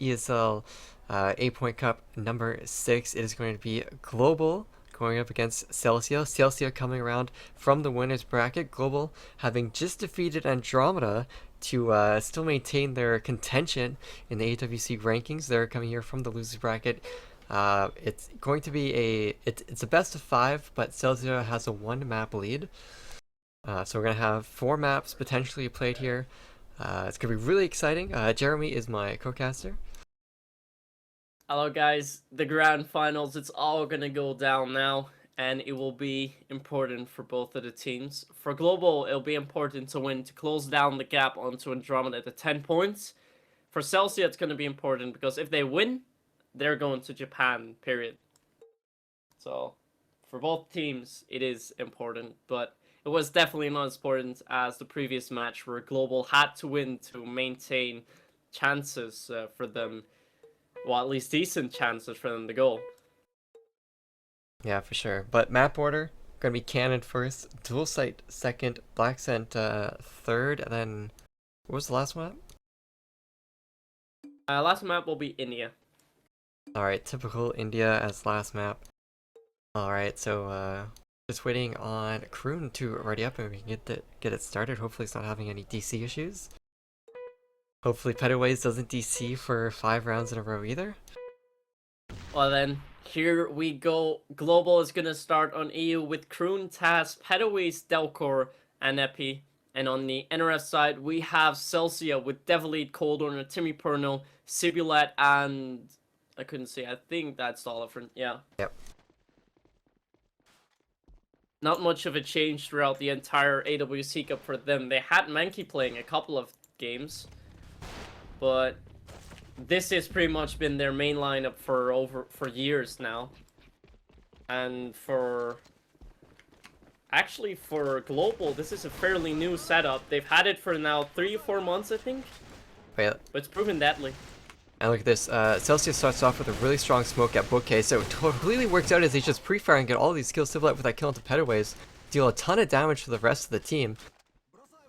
ESL 8-point cup number 6. It is going to be Global going up against Celsia. Celsia coming around from the winners bracket. Global having just defeated Andromeda to still maintain their contention in the AWC rankings. They're coming here from the losers bracket. It's going to be it's a best of 5, but Celsia has a 1-map lead. So we're gonna have 4 maps potentially played here. It's gonna be really exciting. Jeremy is my co-caster. Hello guys, the grand finals, it's all gonna go down now, and it will be important for both of the teams. For Global, it'll be important to win to close down the gap onto Andromeda to 10 points. For Celsia, it's gonna be important because if they win, they're going to Japan, period. So, for both teams, it is important, but it was definitely not as important as the previous match where Global had to win to maintain chances for them. Well, at least decent chances for them to go. Yeah, for sure. But map order, gonna be Cannon first, Dual Sight second, Blacksent third, and then what was the last map? Last map will be India. Alright, typical India as last map. Alright, so just waiting on Kroon to ready up and we can get it started. Hopefully it's not having any DC issues. Hopefully Pedaways doesn't DC for 5 rounds in a row either. Well then, here we go. Global is gonna start on EU with Kroon, Taz, Pedaways, Delcor, and Epi. And on the NRF side, we have Celsia with Devilite, Cold Owner, Timmy Pernell, Sibulat, and I couldn't see. I think that's all different. Yeah. Yep. Not much of a change throughout the entire AWC Cup for them. They had Mankey playing a couple of games, but this has pretty much been their main lineup for years now. And for Global, this is a fairly new setup. They've had it for now 3 or 4 months, I think. Wait. But it's proven deadly. And look at this, Celsius starts off with a really strong smoke at bookcase, so it completely works out as they just pre-fire and get all these kills Sibilat with that kill into Pedaways, deal a ton of damage to the rest of the team.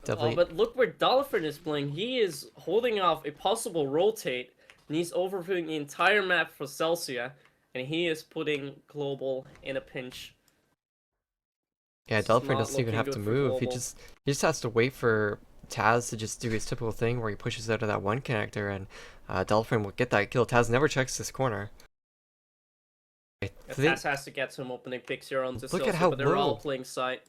Oh, but look where Dolphin is playing. He is holding off a possible rotate, and he's overviewing the entire map for Celsia, and he is putting Global in a pinch. Yeah, Dolphin doesn't even have to move. He just has to wait for Taz to just do his typical thing where he pushes out of that one connector, and Dolphin will get that kill. Taz never checks this corner. Taz has to get some opening picks here on this. Look at how but they're all playing side.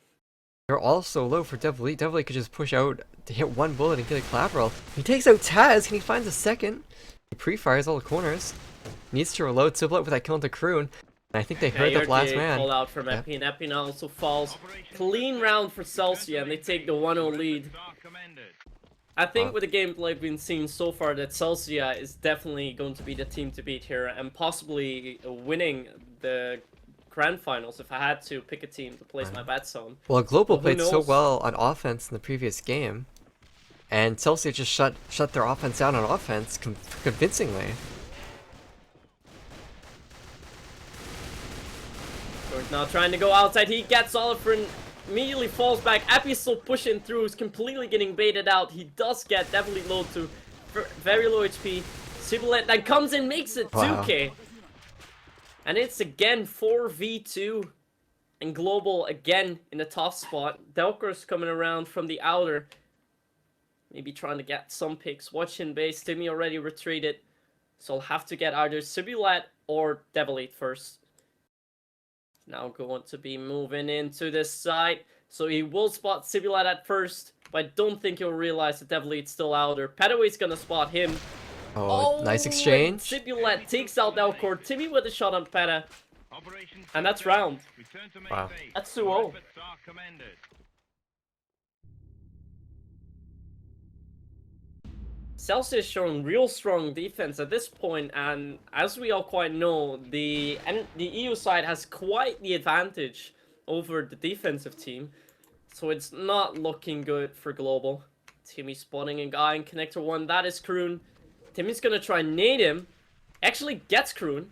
They're all so low for Devilite. Devilite could just push out to hit one bullet and get a collateral. He takes out Taz and he finds a second. He pre-fires all the corners. Needs to reload Sibilat with that kill into Kroon. And I think they heard that last man. Call out from Epi, and Epi now also falls. Clean round for Celsia, and they take the 1-0 lead. I think with the gameplay we've been seeing so far that Celsia is definitely going to be the team to beat here and possibly winning the grand finals if I had to pick a team to place my bets on. Well, Global played so well on offense in the previous game, and Celsia just shut their offense down on offense convincingly. George now trying to go outside. He gets Oliver and immediately falls back. Epi's still pushing through. He's completely getting baited out. He does get definitely low to very low HP. Sibulat then comes in, makes it 2k. Wow. And it's again 4v2. And Global again in a tough spot. Delcor's coming around from the outer. Maybe trying to get some picks. Watching base. Timmy already retreated. So I'll have to get either Sibulat or Devilite first. Now going to be moving into this side. So he will spot Sibulat at first. But I don't think he'll realize that Devilite's still outer. Pedaway's gonna spot him. Oh, nice exchange. Sibulat takes out Delcor. Timmy with a shot on Peta. And that's round. Wow. That's 2-0. Celsia is showing real strong defense at this point, and as we all quite know, the EU side has quite the advantage over the defensive team. So it's not looking good for Global. Timmy spotting a guy in connector 1. That is Kroon. Timmy's gonna try and nade him. Actually gets Kroon.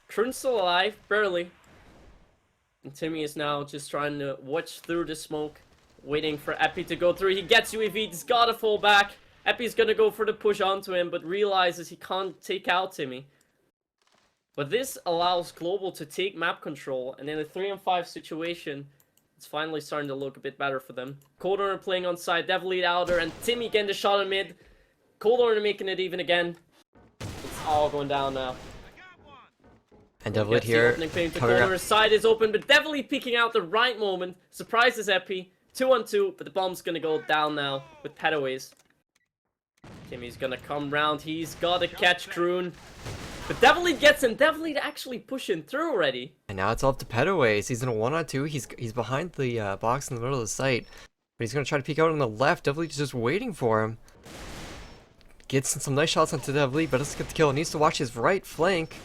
Kroon's still alive, barely. And Timmy is now just trying to watch through the smoke, waiting for Epi to go through. He gets UAV, he's gotta fall back. Epi's gonna go for the push onto him, but realizes he can't take out Timmy. But this allows Global to take map control, and in a 3-on-5 situation, it's finally starting to look a bit better for them. Coldhorn playing on side, Devlead outer, and Timmy getting the shot on mid. Coldhorn making it even again. It's all going down now. And Devlead here, Coldhorn's side is open, but Devlead peeking out the right moment. Surprises Epi. 2-on-2, but the bomb's gonna go down now with Petaways. Timmy's gonna come round. He's gotta catch Kroon. But Devlead gets him. Devlead actually pushing through already. And now it's all up to Petaways. He's in a 1-on-2. He's behind the box in the middle of the site. But he's gonna try to peek out on the left. Devlead's just waiting for him. Gets some nice shots onto Devlead, but doesn't get the kill. Needs to watch his right flank.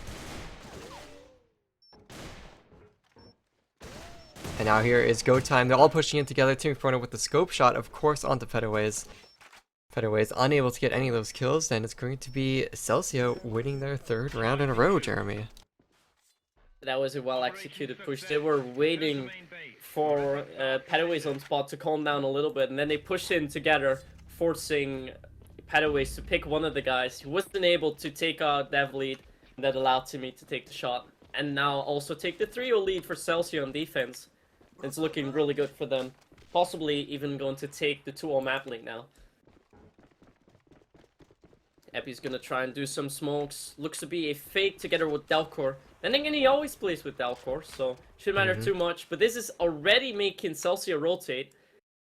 And now here is go time. They're all pushing in together. Timmy Prono with the scope shot, of course, onto Petaways. Petaways unable to get any of those kills, and it's going to be Celsia winning their 3rd round in a row, Jeremy. That was a well-executed push. They were waiting for Petaways on spot to calm down a little bit, and then they pushed in together, forcing Petaways to pick one of the guys. He wasn't able to take out Devlead, and that allowed Timmy to take the shot. And now also take the 3-0 lead for Celsia on defense. It's looking really good for them. Possibly even going to take the 2-0 map lead now. Epi's gonna try and do some smokes. Looks to be a fake together with Delcor. Then again, he always plays with Delcor, so shouldn't matter too much. But this is already making Celsia rotate.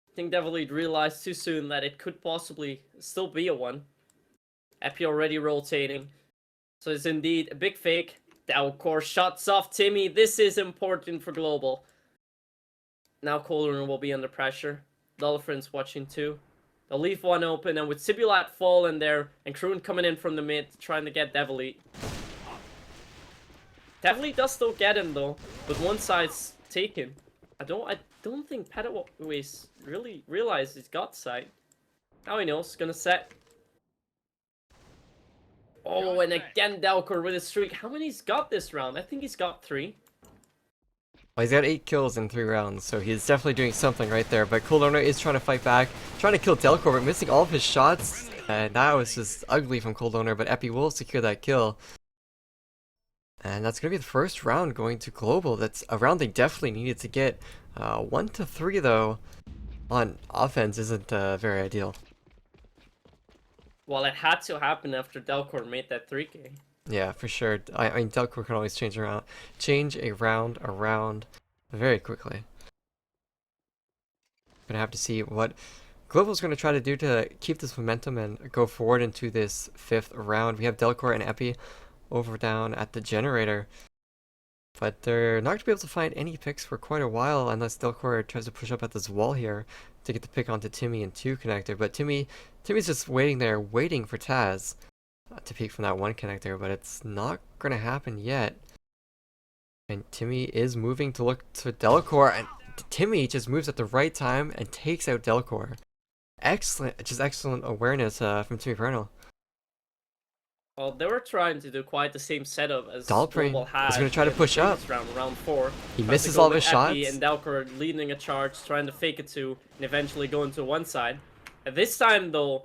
I think Devlead realized too soon that it could possibly still be a 1. Epi already rotating. So it's indeed a big fake. Delcor shuts off Timmy. This is important for Global. Now Coldhorn will be under pressure. Dolphin's watching too. They'll leave one open, and with Sibulat falling there, and Kroon coming in from the mid, trying to get Devlead. Devlead does still get him though, but one side's taken. I don't think Petaways really realized he's got side. Now he knows, gonna set. Oh, and again Delcor with a streak. How many he's got this round? I think he's got 3. Well, he's got 8 kills in 3 rounds, so he's definitely doing something right there. But Coldhorn is trying to fight back, trying to kill Delcor, but missing all of his shots. And that was just ugly from Coldhorn, but Epi will secure that kill. And that's going to be the first round going to Global. That's a round they definitely needed to get. 1 to 3, though, on offense isn't very ideal. Well, it had to happen after Delcor made that 3K. Yeah, for sure. I mean, Delcor can always change a round around very quickly. Gonna have to see what Global's gonna try to do to keep this momentum and go forward into this 5th round. We have Delcor and Epi over down at the generator, but they're not gonna be able to find any picks for quite a while unless Delcor tries to push up at this wall here to get the pick onto Timmy and 2 connector. But Timmy's just waiting there, waiting for Taz to peek from that 1 connector, but it's not gonna happen yet. And Timmy is moving to look to Delcor, and Timmy just moves at the right time and takes out Delcor. Excellent, just excellent awareness from Timmy Pernal. Well, they were trying to do quite the same setup as Dalprin Global had. is going to try to push up. Round 4. He misses all of his shots. And Delcor leading a charge, trying to fake it to, and eventually go into one side. At this time, though,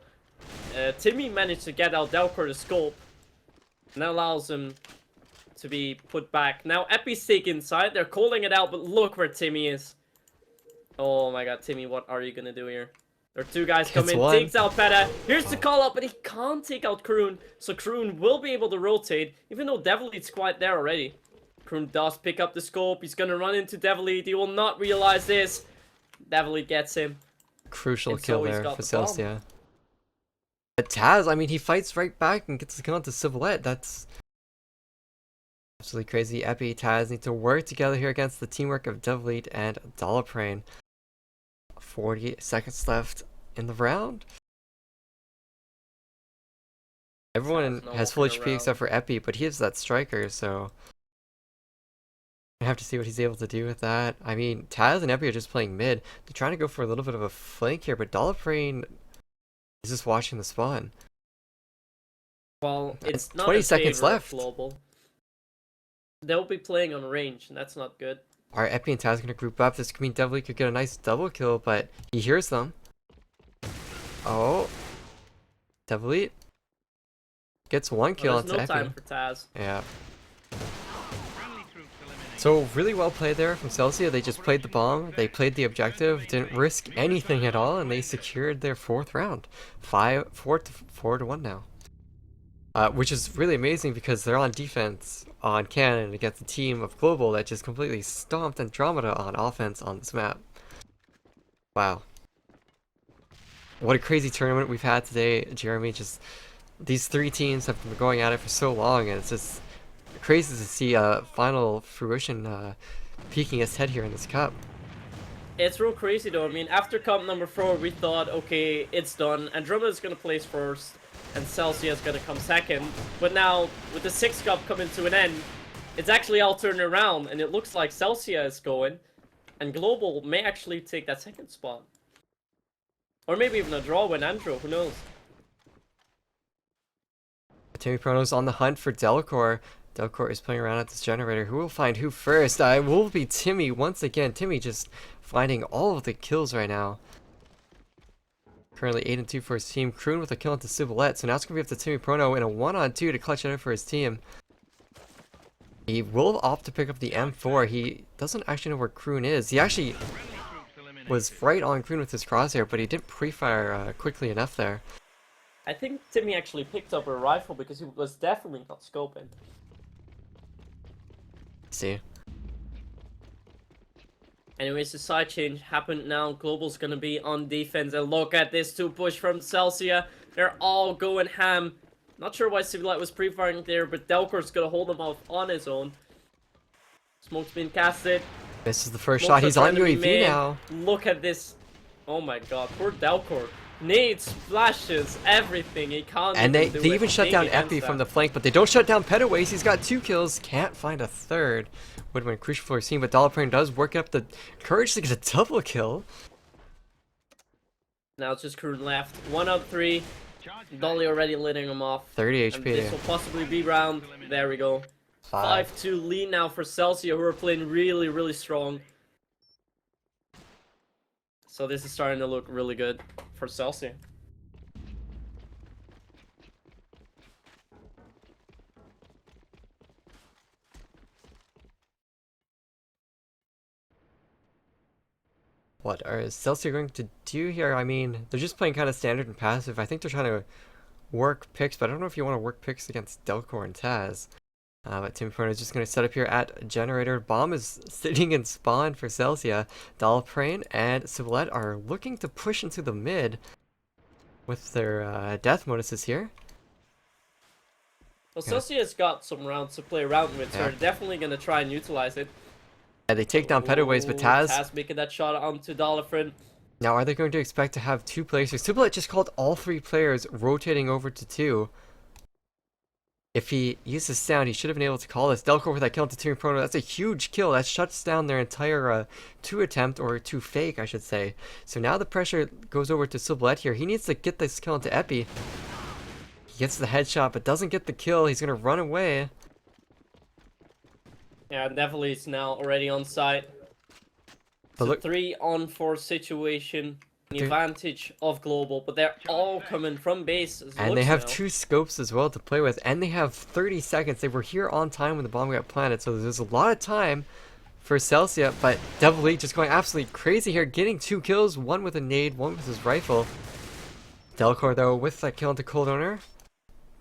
Timmy managed to get out Delcor the scope, and that allows him to be put back. Now Epi's taken inside. They're calling it out, but look where Timmy is. Oh my god, Timmy, what are you gonna do here? There are 2 guys coming, takes out Peta. Here's the call up, but he can't take out Kroon. So Kroon will be able to rotate, even though Devlead's quite there already. Kroon does pick up the scope. He's gonna run into Devlead. He will not realize this. Devlead gets him. Crucial kill there for Celsia. But Taz, I mean, he fights right back and gets the kill onto Civilette. That's absolutely crazy. Epi, Taz need to work together here against the teamwork of Devlead and Dalaprane. 40 seconds left in the round. Everyone has full HP except for Epi, but he has that striker, so I have to see what he's able to do with that. I mean, Taz and Epi are just playing mid. They're trying to go for a little bit of a flank here, but Dalaprane is just watching the spawn. Well, it's not 20 seconds left. Global. They'll be playing on range, and that's not good. Alright, Epi and Taz are going to group up. This could mean Devlead could get a nice double kill, but he hears them. Oh. Devilite gets one kill There's onto no Epi. time for Taz. Yeah. So really well played there from Celsia. They just played the bomb, they played the objective, didn't risk anything at all, and they secured their 4th round. 4-1 now. Which is really amazing because they're on defense on Cannon against a team of Global that just completely stomped Andromeda on offense on this map. Wow. What a crazy tournament we've had today, Jeremy. Just these 3 teams have been going at it for so long, and it's just crazy to see final fruition peeking its head here in this cup. It's real crazy though. I mean, after cup number 4, we thought, okay, it's done. Andromeda's gonna place first, and Celsia is gonna come second. But now, with the 6th cup coming to an end, it's actually all turned around, and it looks like Celsia is going, and Global may actually take that 2nd spot. Or maybe even a draw with Andro, who knows? Timmy Prono's on the hunt for Delcor. Delcor is playing around at this generator. Who will find who first? It will be Timmy once again. Timmy just finding all of the kills right now. Currently 8-2 for his team. Kroon with a kill into Civilette. So now it's going to be up to Timmy Prono in a 1-on-2 to clutch it out for his team. He will opt to pick up the M4. He doesn't actually know where Kroon is. He actually was right on Kroon with his crosshair, but he didn't pre-fire quickly enough there. I think Timmy actually picked up a rifle because he was definitely not scoping. See. Anyways, the side change happened now. Global's gonna be on defense, and look at this 2-push from Celsia. They're all going ham. Not sure why Civilite was pre-firing there, but Delcor's gonna hold him off on his own. Smoke's being casted. This is the first shot. He's on UAV now. Look at this. Oh my god, poor Delcor. Nades, flashes, everything. He can't. And they even shut down Epi from the flank, but they don't shut down Petaways. He's got 2 kills. Can't find a 3rd. Would have been crucial for his team, but Dollarprane does work up the courage to get a double kill. Now it's just Kroon left. 1 up 3. Dolly already letting him off. 30 HP. And this will possibly be round. There we go. 5-2 lead now for Celsia, who are playing really, really strong. So this is starting to look really good for Celsia. What are Celsia going to do here? I mean, they're just playing kind of standard and passive. I think they're trying to work picks, but I don't know if you want to work picks against Delcor and Taz. But Tim Prono is just going to set up here at Generator. Bomb is sitting in spawn for Celsia. Dolprane and Civilette are looking to push into the mid with their death moduses here. Well, Celsia's got some rounds to play around with, so they're definitely going to try and utilize it. And they take down Petaways, but Taz... Taz making that shot onto Dollarfriend. Now, are they going to expect to have 2 players here? Civilette just called all 3 players, rotating over to 2. If he used his sound, he should have been able to call this. Delcor with that kill into Timmy Prono. That's a huge kill. That shuts down their entire 2 attempt, or 2 fake, I should say. So now the pressure goes over to Civilette here. He needs to get this kill into Epi. He gets the headshot, but doesn't get the kill. He's going to run away. Yeah, definitely it's now already on site. It's a 3-on-4 situation. The advantage of Global, but they're all coming from base. And they have 2 scopes as well to play with, and they have 30 seconds. They were here on time when the bomb got planted, so there's a lot of time for Celsia, but Devilite just going absolutely crazy here, getting 2 kills, 1 with a nade, 1 with his rifle. Delcor, though, with that kill into Cold Owner,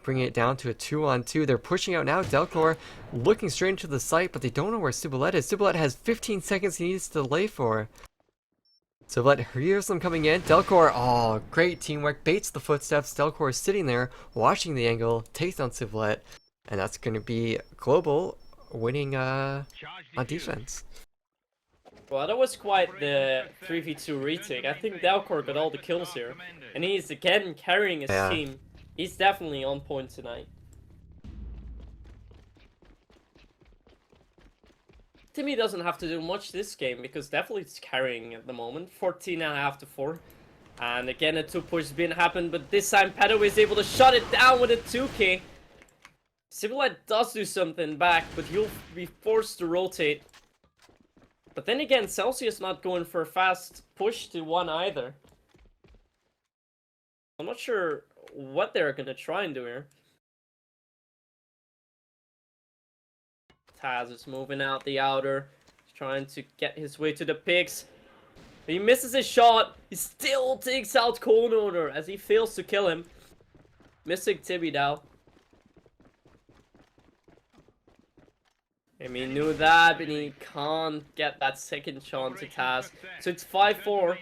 bringing it down to a 2-on-2. They're pushing out now. Delcor looking straight into the site, but they don't know where Civilette is. Civilette has 15 seconds he needs to delay for. Civilette hears them coming in. Delcor, oh, great teamwork, baits the footsteps. Delcor is sitting there, watching the angle, takes down Civilette, and that's going to be Global winning on defense. Well, that was quite the 3v2 retake. I think Delcor got all the kills here, and he's again carrying his team. He's definitely on point tonight. Timmy doesn't have to do much this game because Devilite's carrying at the moment. 14.5 to 4. And again, a 2-push been happened, but this time Padaway is able to shut it down with a 2k. Civilite does do something back, but he'll be forced to rotate. But then again, Celsius not going for a fast push to 1 either. I'm not sure what they're gonna try and do here. Taz is moving out the outer, trying to get his way to the picks. He misses his shot. He still takes out Cone Owner as he fails to kill him. Missing Timmy now. I mean, knew that, but he can't get that second shot to Taz. So it's 5-4.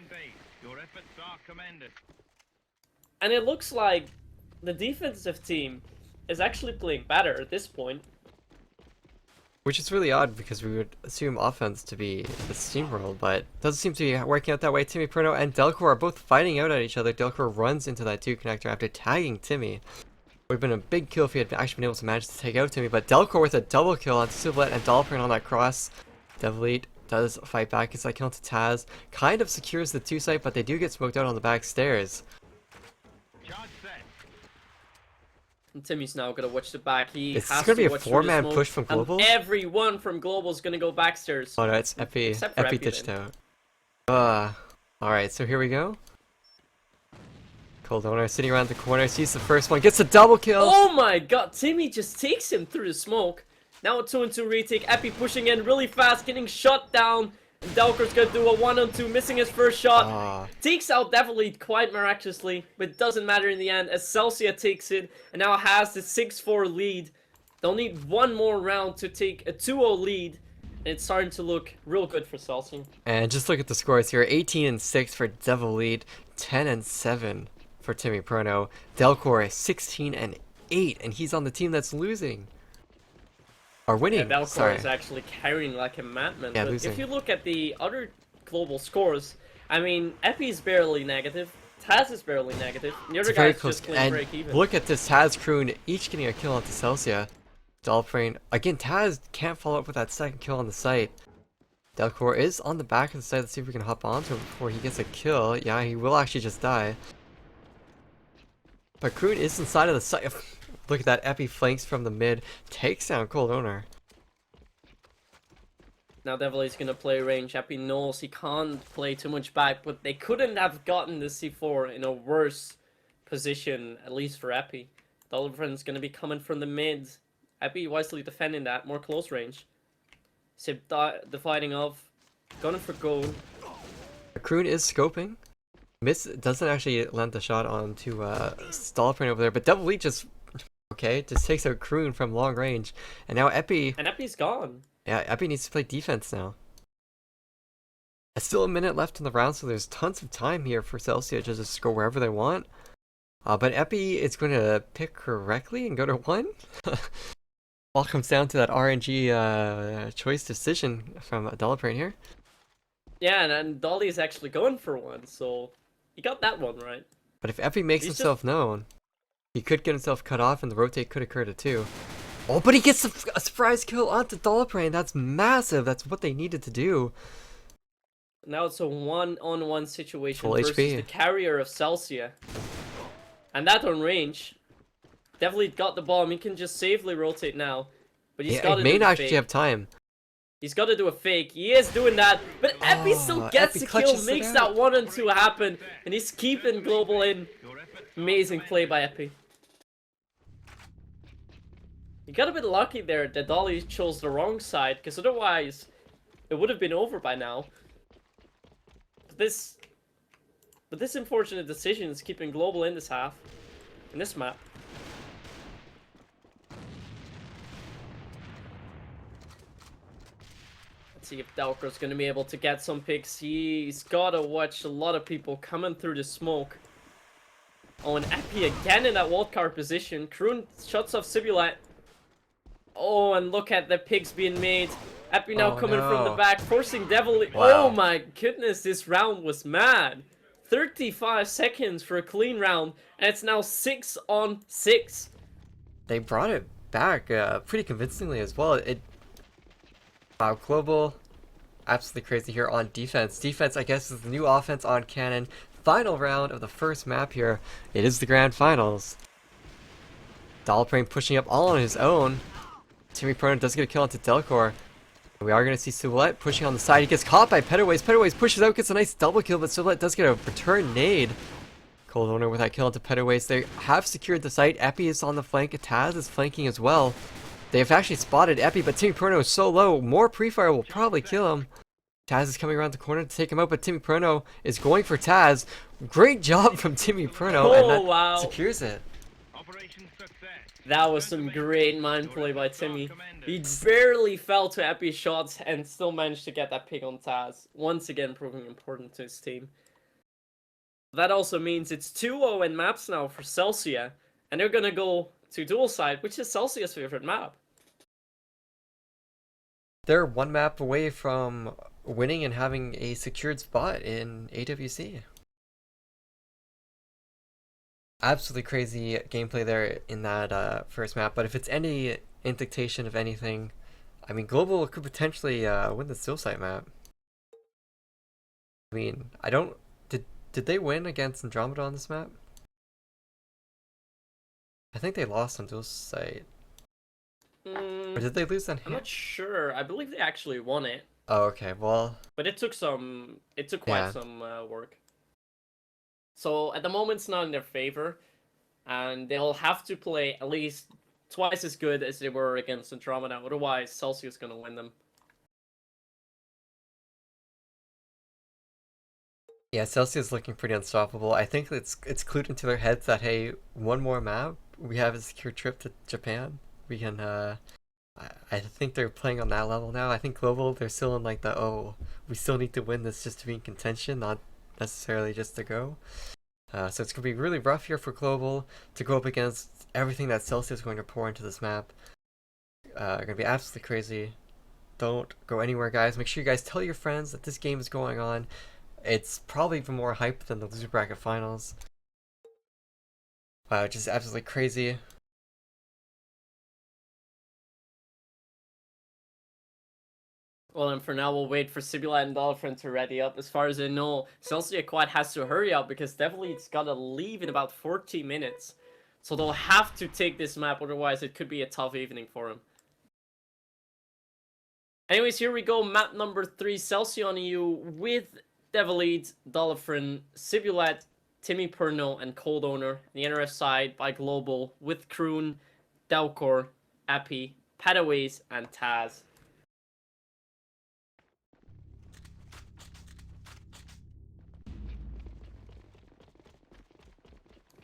And it looks like the defensive team is actually playing better at this point. Which is really odd because we would assume offense to be the steamroll, but doesn't seem to be working out that way. Timmy Prono and Delcor are both fighting out at each other. Delcor runs into that 2 connector after tagging Timmy. Would have been a big kill if he had actually been able to manage to take out Timmy, but Delcor with a double kill on Sublet and Dolphin on that cross. Devilite does fight back, gets that kill to Taz. Kind of secures the 2 site, but they do get smoked out on the back stairs. And Timmy's now gonna watch the back. He It's has gonna be to a watch 4-man through the push smoke, from Global? and everyone from Global is gonna go backstairs. Oh no, it's Epi. Except for Epi Epi ditched then. out. Alright, so here we go. Cold Owner sitting around the corner, sees the first one, gets a double kill! Oh my god, Timmy just takes him through the smoke. Now a 2-on-2 retake. Epi pushing in really fast, getting shot down. And Delcor's gonna do a 1-on-2, missing his first shot. Takes out Devilite quite miraculously, but it doesn't matter in the end as Celsia takes it and now has the 6-4 lead. They'll need one more round to take a 2-0 lead. And it's starting to look real good for Celsia. And just look at the scores here, 18-6 for Devilite, 10-7 for Timmy Prono. Delcor 16-8, and he's on the team that's losing. Or winning, Yeah, Delcor sorry. is actually carrying like a madman. Yeah, but losing. if you look at the other global scores, I mean, Epi's barely negative, Taz is barely negative, and the It's other very guys close. just clean And break even. look at this, Taz, Kroon, each getting a kill onto Celsia. Dolphin, again, Taz can't follow up with that second kill on the site. Delcor is on the back of the site. Let's see if we can hop onto him before he gets a kill. Yeah, he will actually just die. But Kroon is inside of the site. Look at that, Epi flanks from the mid, takes down Cold Owner. Now Devilite's gonna play range. Epi knows he can't play too much back, but they couldn't have gotten the C4 in a worse position, at least for Epi. Dolphin's gonna be coming from the mid. Epi wisely defending that, more close range. Sib dividing off, going for gold. Kroon is scoping. Miss doesn't actually land the shot onto Stallprint over there, but Devilite just just takes out Kroon from long range. And now Epi, And Epi's gone. yeah, Epi needs to play defense now. There's still a minute left in the round, so there's tons of time here for Celsia to just go wherever they want. But Epi is going to pick correctly and go to 1. All comes down to that RNG choice decision from Dollarbrain here. Yeah, and Dolly is actually going for 1, so he got that one right. But if Epi makes He's himself known, he could get himself cut off and the rotate could occur to 2. Oh, but he gets a surprise kill onto Dollarbrain. That's massive. That's what they needed to do. Now it's a 1-on-1 situation Full versus HP. the carrier of Celsia. And that on range. Definitely got the bomb. He can just safely rotate now. But he's Yeah, got he to may do not the actually fake. have time. He's got to do a fake. He is doing that. But Epi still gets Epi the kill, clutches it makes out. that 1-on-2 happen. And he's keeping Global in. Amazing play by Epi. He got a bit lucky there that Dolly chose the wrong side, because otherwise it would have been over by now. But this unfortunate decision is keeping Global in this half, in this map. Let's see if Delcor's going to be able to get some picks. He's got to watch a lot of people coming through the smoke. Oh, and Epi again in that wildcard position. Kroon shuts off Sibulat. Oh, and look at the picks being made. Epi now coming from the back, forcing Devil. Wow. Oh my goodness, this round was mad. 35 seconds for a clean round, and it's now 6-on-6. They brought it back pretty convincingly as well. Wow, Global, absolutely crazy here on defense. Defense, I guess, is the new offense on Cannon. Final round of the first map here. It is the grand finals. Dollarbrain pushing up all on his own. Timmy Prono does get a kill onto Delcor. We are going to see Silhouette pushing on the side. He gets caught by Peterways. Peterways pushes out, gets a nice double kill, but Silhouette does get a return nade. Cold Owner with that kill into Pedaways. They have secured the site. Epi is on the flank. Taz is flanking as well. They've actually spotted Epi, but Timmy Perno is so low. More pre-fire will probably kill him. Taz is coming around the corner to take him out, but Timmy Perno is going for Taz. Great job from Timmy Perno, and that wow. secures it. That was some great mind play by Timmy. He barely fell to Epi's shots and still managed to get that pick on Taz. Once again proving important to his team. That also means it's 2-0 in maps now for Celsia. And they're gonna go to dual side, which is Celsia's favorite map. They're one map away from winning and having a secured spot in AWC. Absolutely crazy gameplay there in that first map, but if it's any indication of anything, I mean, Global could potentially win the Still Site map. I mean, I don't... Did they win against Andromeda on this map? I think they lost on Dual Site. Or did they lose on I'm not sure. I believe they actually won it. Oh, okay, well... But it took quite some work. So at the moment it's not in their favor, and they'll have to play at least twice as good as they were against Andromeda, otherwise Celsia is gonna win them. Yeah, Celsia is looking pretty unstoppable. I think it's clued into their heads that, hey, one more map, we have a secure trip to Japan. We can, I think they're playing on that level now. I think Global, they're still in like the, oh, we still need to win this just to be in contention, not necessarily just to go. So it's going to be really rough here for Global to go up against everything that Celsia is going to pour into this map. Going to be absolutely crazy. Don't go anywhere, guys. Make sure you guys tell your friends that this game is going on. It's probably even more hype than the loser bracket finals. Wow, just absolutely crazy. Well, and for now, we'll wait for Sibula and Dolphin to ready up. As far as I know, Celsia quite has to hurry up because definitely it's gotta leave in about 40 minutes. So they'll have to take this map, otherwise it could be a tough evening for him. Anyways, here we go. Map number 3, Celsia on EU with Devilite, Dolphin, Sibulat, Timmy Perno, and Cold Owner. The NRF side by Global with Kroon, Delcor, Epi, Padaways, and Taz.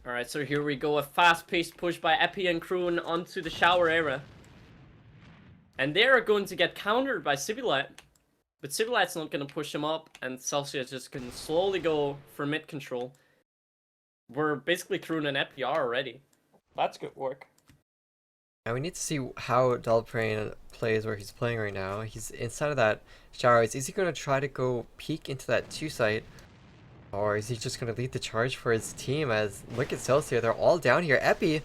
Alright, so here we go. A fast-paced push by Epi and Kroon onto the shower area. And they are going to get countered by Sibulat. But Sibulat's not going to push him up, and Celsia just can slowly go for mid control. We're basically Kroon and Epi are already. That's good work. Now we need to see how Dalbrain plays where he's playing right now. He's inside of that shower. Is he going to try to go peek into that 2 site? Or is he just going to lead the charge for his team? As look at Celsia, they're all down here. Epi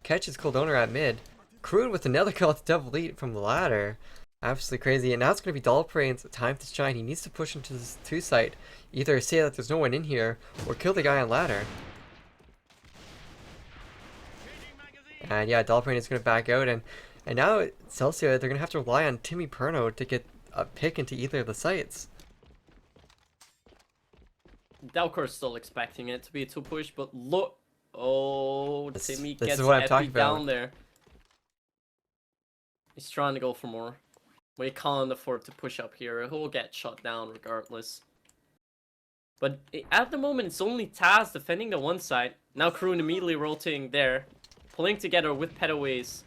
catches Cold Owner at mid. Kroon with another kill to Devilite from the ladder. Absolutely crazy. And now it's going to be Dalbrain's time to shine. He needs to push into this 2 site. Either say that there's no one in here or kill the guy on ladder. And yeah, Dalbrain is going to back out. And now Celsia, they're going to have to rely on Timmy Perno to get a pick into either of the sites. Delcor's still expecting it to be a 2 push, but look. Oh, Timmy this gets is what I'm Epi talking about. down there. He's trying to go for more. But he can't afford to push up here. He'll get shot down regardless. But at the moment, it's only Taz defending the 1 side. Now Kroon immediately rotating there. Pulling together with Pedaways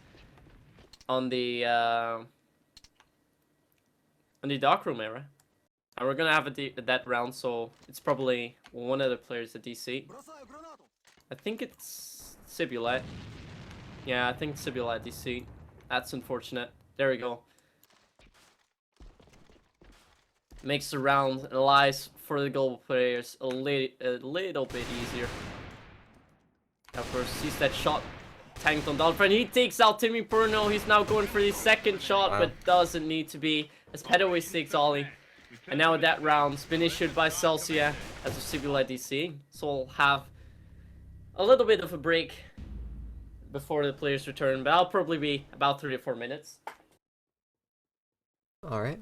on the darkroom area. And we're gonna have that round, so it's probably one of the players at DC. I think it's Sibulat. Yeah, I think Sibulat DC. That's unfortunate. There we go. Makes the round lies for the global players a little bit easier. Of course, sees that shot tanked on Dolphin. He takes out Timmy Perno. He's now going for the 2nd shot, but doesn't need to be, as Pedaways takes Ollie. And now that round's been issued by Celsia as a Sibulat DC. So we'll have a little bit of a break before the players return, but I'll probably be about 3 to 4 minutes. Alright.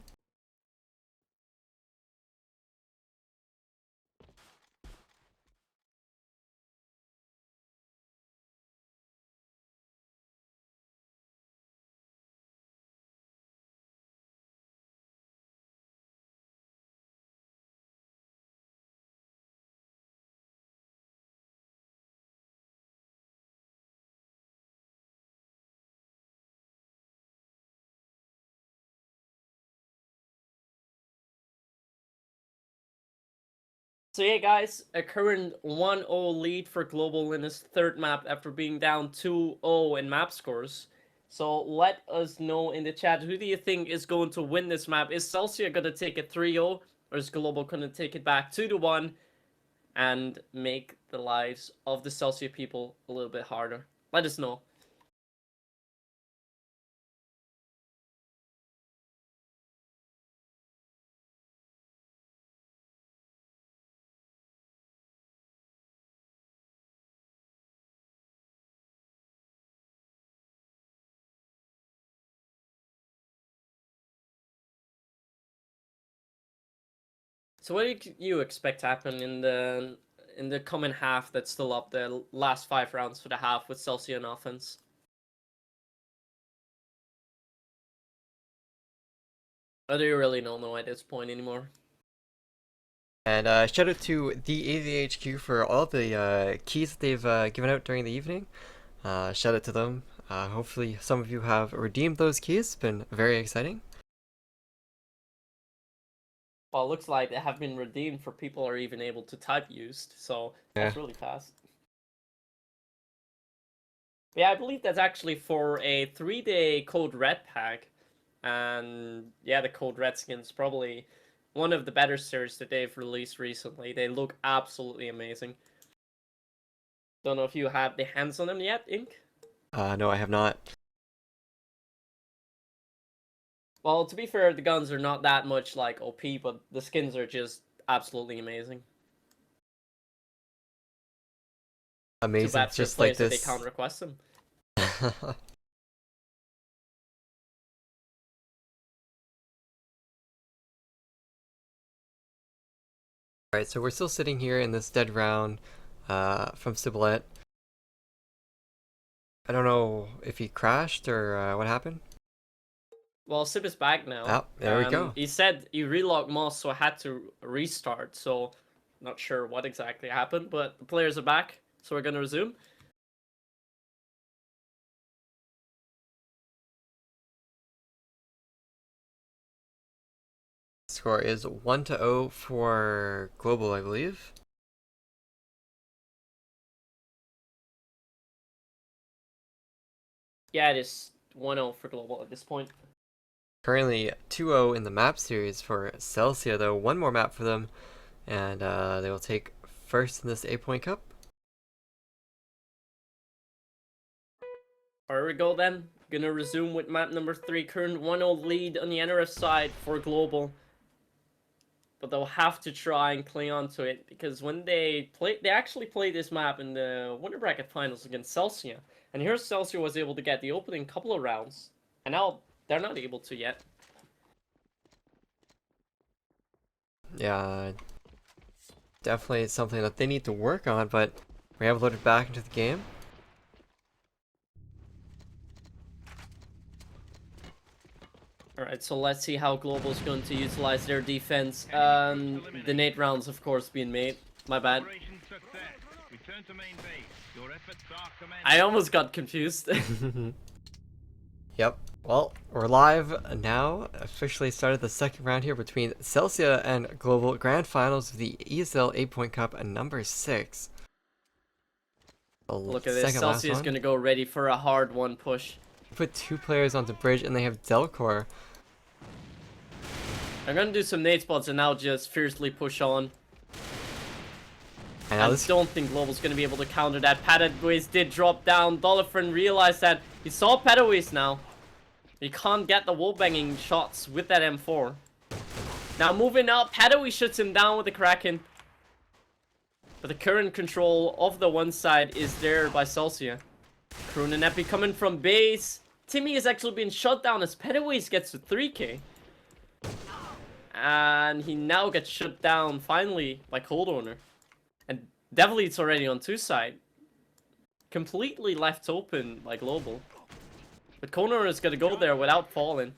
So yeah, guys, a current 1-0 lead for Global in his third map after being down 2-0 in map scores. So let us know in the chat, who do you think is going to win this map? Is Celsia going to take it 3-0, or is Global going to take it back 2-1 and make the lives of the Celsia people a little bit harder? Let us know. So what do you expect to happen in the coming half that's still up, the last 5 rounds for the half with Celsia on offense? Or do you really don't know at this point anymore? And shout out to the AVHQ for all the keys that they've given out during the evening. Shout out to them. Hopefully some of you have redeemed those keys. It's been very exciting. Well, it looks like they have been redeemed for people who are even able to type used, so that's really fast. Yeah, I believe that's actually for a 3-day Code Red pack. And yeah, the Code Red skin's probably one of the better series that they've released recently. They look absolutely amazing. Don't know if you have the hands on them yet, Ink? No, I have not. Well, to be fair, the guns are not that much like OP, but the skins are just absolutely amazing. Amazing. Too bad for Just players like that they this. can't request them. Alright, so we're still sitting here in this dead round from Cibolet. I don't know if he crashed or what happened. Well, Sib is back now. Oh, there we go. He said he relogged Moss, so I had to restart. So, not sure what exactly happened, but the players are back, so we're gonna resume. Score is 1-0 for Global, I believe. Yeah, it is 1-0 for Global at this point. Currently 2-0 in the map series for Celsia, though. One more map for them, and they will take first in this 8-point cup. Here we go then. Gonna resume with map number 3. Current 1-0 lead on the NRF side for Global. But they'll have to try and cling on to it, because when they actually played this map in the Winter Bracket Finals against Celsia. And here Celsia was able to get the opening couple of rounds. And now they're not able to yet. Yeah, definitely something that they need to work on, but we have loaded back into the game. Alright, so let's see how Global's going to utilize their defense. The nade rounds, of course, being made. My bad. I almost got confused. Yep. Well, we're live now. Officially started the second round here between Celsia and Global, grand finals of the ESL 8-point cup and number 6. Look at this. Celsia is going to go ready for a hard one push. Put 2 players onto bridge and they have Delcor. They're going to do some nade spots and now just fiercely push on. And I don't think Global's going to be able to counter that. Padaways did drop down. Dolphin realized that he saw Padaways now. He can't get the wall-banging shots with that M4. Now moving up, Padaway shuts him down with the Kraken. But the current control of the one side is there by Celsia. Kroon and Epi coming from base. Timmy is actually being shut down as Padaways gets to 3k. And he now gets shut down finally by Cold Owner. And definitely it's already on 2 side. Completely left open by Global. But Cold Owner is gonna go there without falling.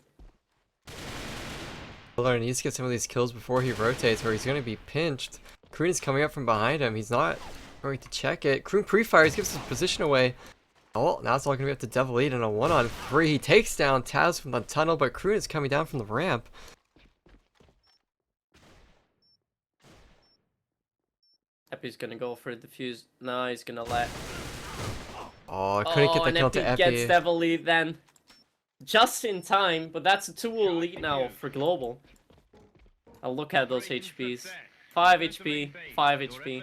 Cold Owner needs to get some of these kills before he rotates, or he's going to be pinched. Kroon is coming up from behind him. He's not going to check it. Kroon pre-fires, gives his position away. Oh, now it's all going to be up to Devil Eat in a 1-on-3. He takes down Taz from the tunnel, but Kroon is coming down from the ramp. Epi's gonna go for the defuse. No, he's gonna let. Oh, couldn't get the And kill Epi to gets Epi. Devil lead then. Just in time, but that's a 2-0 lead now for Global. I'll look at those HPs. 5 HP, 5 HP.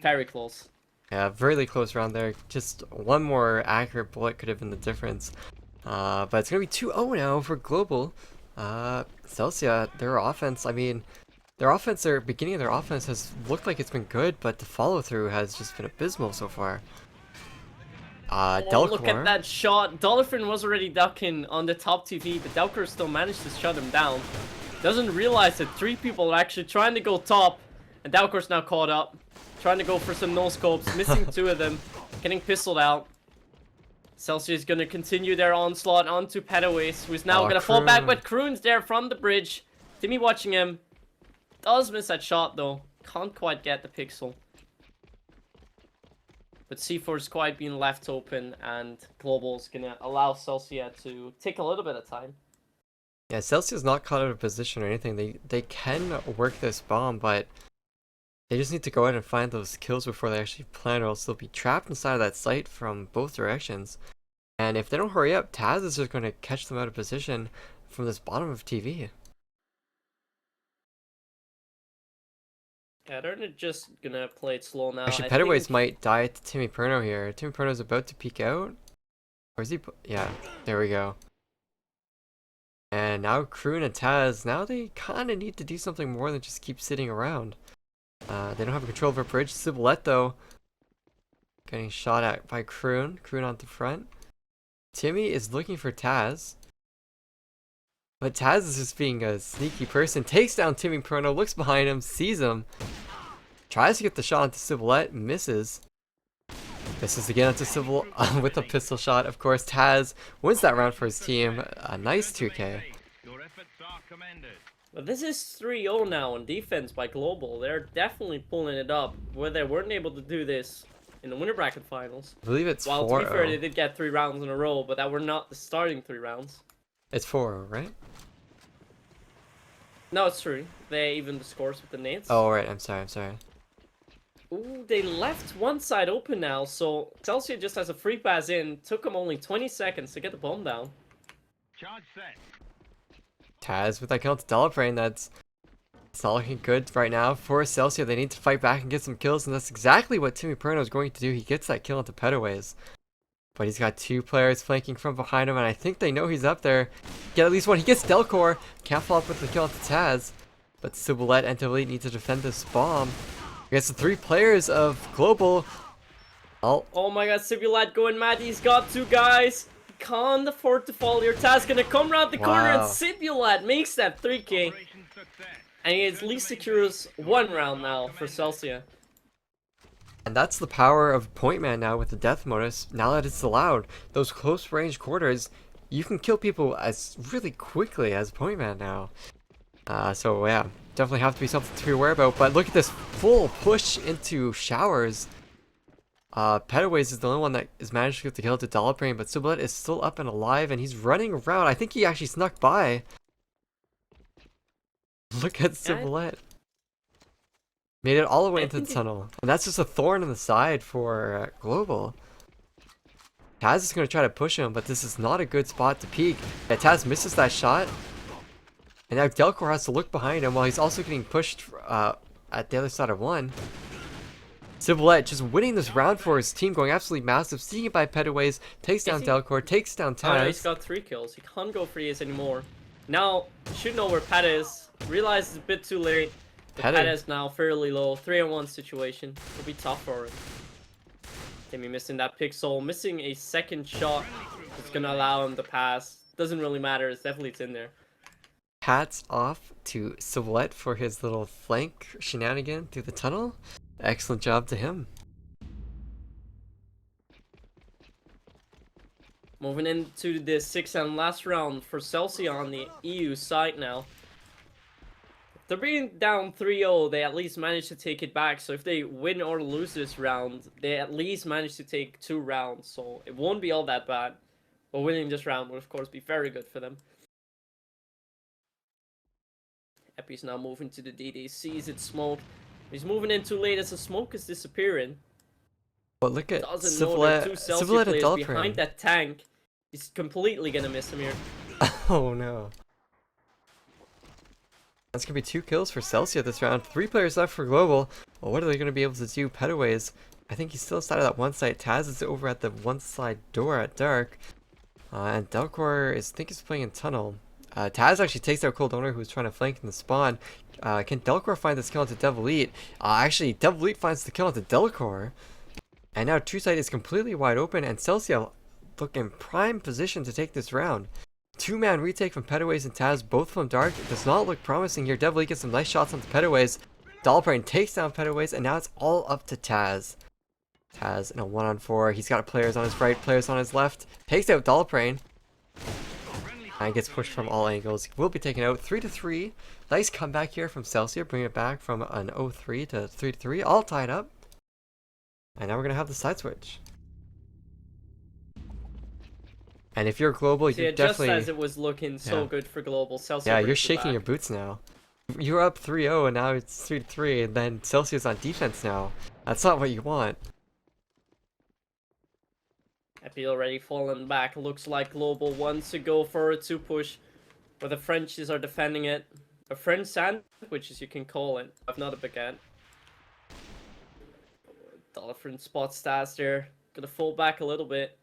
Very close. Yeah, really close round there. Just one more accurate bullet could have been the difference. But it's going to be 2-0 now for Global. Celsia, their offense, I mean, their beginning of their offense has looked like it's been good, but the follow-through has just been abysmal so far. Oh, look at Delcor. that shot. Dolphin was already ducking on the top TV, but Delcor still managed to shut him down. Doesn't realize that 3 people are actually trying to go top, and Delcor's now caught up. Trying to go for some no-scopes, missing 2 of them, getting pistoled out. Celsia is going to continue their onslaught onto Petaways, who's now going to fall back, but Kroon's there from the bridge. Timmy watching him. Does miss that shot, though. Can't quite get the pixel. But C4 is quite being left open, and Global's going to allow Celsia to take a little bit of time. Yeah, Celsia's not caught out of position or anything. They can work this bomb, but they just need to go out and find those kills before they actually plant, or else they'll be trapped inside of that site from both directions. And if they don't hurry up, Taz is just going to catch them out of position from this bottom of TV. Yeah, they're just gonna play it slow now. Actually, Petaways might die to Timmy Perno here. Timmy Perno's about to peek out. Or is he? Yeah, there we go. And now Kroon and Taz, now they kind of need to do something more than just keep sitting around. They don't have control of a bridge. Cibolette, though, getting shot at by Kroon. Kroon on the front. Timmy is looking for Taz. But Taz is just being a sneaky person. Takes down Timmy Perno, looks behind him, sees him. Tries to get the shot into Cibolette, misses. Misses again into Civil with a pistol shot. Of course, Taz wins that round for his team. A nice 2K. But this is 3-0 now on defense by Global. They're definitely pulling it up, where they weren't able to do this in the winner bracket finals. I believe it's 4-0. Well, to be fair, they did get 3 rounds in a row, but that were not the starting 3 rounds. It's 4-0, right? No, it's true. They evened the scores with the nades. Oh, right. I'm sorry. Ooh, they left one side open now, so Celsia just has a free pass in. Took them only 20 seconds to get the bomb down. Charge set. Taz with that kill to Delaprane. It's not looking good right now for Celsia. They need to fight back and get some kills, and that's exactly what Timmy Perno is going to do. He gets that kill into Petaways. But he's got 2 players flanking from behind him, and I think they know he's up there. Get at least one. He gets Delcor. Can't follow up with the kill into Taz. But Cibolette and Elite need to defend this bomb. Against the 3 players of Global. Oh my god, Cibolette going mad. He's got 2 guys. He can't afford to fall here. Taz gonna come around the corner, and Cibolette makes that 3K. And he at least secures 1 round now for Celsia. And that's the power of Point Man now with the death modus. Now that it's allowed, those close range quarters, you can kill people as really quickly as Point Man now. So yeah, definitely have to be something to be aware about. But look at this full push into showers. Petaways is the only one that is managed to get the kill to Delaprane, but Cibolette is still up and alive, and he's running around. I think he actually snuck by. Look at Cibolette. Made it all the way into the tunnel. And that's just a thorn in the side for Global. Taz is going to try to push him, but this is not a good spot to peek. Yeah, Taz misses that shot. And now Delcor has to look behind him while he's also getting pushed at the other side of 1. Cibolette just winning this round for his team, going absolutely massive. Seeing it by Petaways, takes down Delcor, takes down Taz. Oh, he's got 3 kills. He can't go for ES anymore. Now, should know where Peta is. Realized it's a bit too late. Peta is now fairly low. 3-on-1 situation. It'll be tough for him. Timmy missing that pixel. Missing a second shot. It's gonna allow him to pass. Doesn't really matter. It's definitely in there. Hats off to Cibolette for his little flank shenanigan through the tunnel. Excellent job to him. Moving into the 6th and last round for Celsia on the EU side now. They're being down 3-0, they at least managed to take it back. So if they win or lose this round, they at least manage to take 2 rounds. So it won't be all that bad. But winning this round would of course be very good for them. Epi's now moving to the DD, sees it smoke. He's moving in too late as the smoke is disappearing. But look at Doesn't know there are two Celsia Civilette and players behind Delprin. that tank. He's completely gonna miss him here. Oh no. That's gonna be 2 kills for Celsia this round. 3 players left for Global. Well, what are they gonna be able to do? Petaways, I think he's still inside of that one side. Taz is over at the one side door at Dark. And Delcor is, I think he's playing in Tunnel. Taz actually takes out Cold Owner, who's trying to flank in the spawn. Can Delcor find this kill onto Devilite? Actually, Devilite finds the kill onto Delcor. And now Two Side is completely wide open, and Celsia look in prime position to take this round. 2-man retake from Petaways and Taz, both from Dark. It does not look promising here. Devilite gets some nice shots onto Petaways. Dollbrain takes down Petaways, and now it's all up to Taz. Taz in a 1-on-4. He's got players on his right, players on his left. Takes out Dollbrain. And gets pushed from all angles. Will be taken out 3-3. Nice comeback here from Celsia. Bring it back from an 0-3 to 3-3. All tied up. And now we're going to have the side switch. And if you're Global, See, you're definitely... just as it was looking so good for Global, Celsia Yeah, you're brings it shaking back. your boots now. You're up 3-0 and now it's 3-3, and then Celsius on defense now. That's not what you want. Epi already fallen back. Looks like Global wants to go for a 2-push, where the Frenchies are defending it. A French sandwich, as you can call it. I've not a baguette. Dolphin spots Taz there. Gonna fall back a little bit.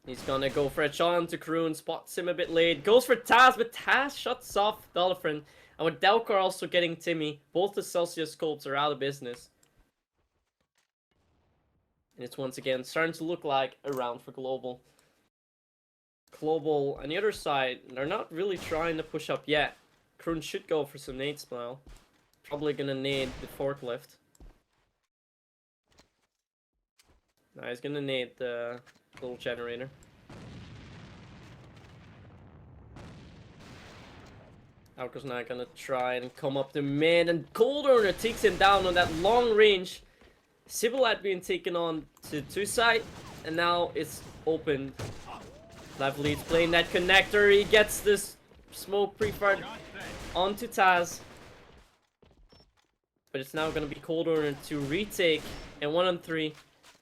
He's gonna go for a shot onto Kroon, spots him a bit late. Goes for Taz, but Taz shuts off Dolphin. And with Delcar also getting Timmy, both the Celsius scopes are out of business. And it's once again starting to look like a round for Global. Global, on the other side, they're not really trying to push up yet. Kroon should go for some nades now. Probably gonna nade the forklift. Nah, he's gonna nade the little generator. Alco's not gonna try and come up the mid, and Cold Owner takes him down on that long range. Civilette being taken on to two side, and now it's open. Levelly's playing that connector. He gets this smoke pre-fired onto Taz. But it's now gonna be Cold Owner to retake and 1-on-3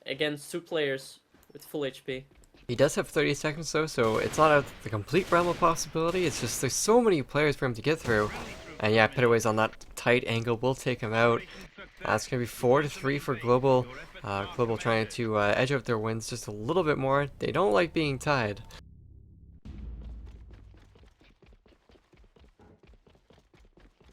against 2 players with full HP. He does have 30 seconds though, so it's not out of the complete realm of possibility. It's just there's so many players for him to get through. And yeah, Pitaway's on that tight angle will take him out. It's going to be 4-3 for Global. Global trying to edge out their wins just a little bit more. They don't like being tied.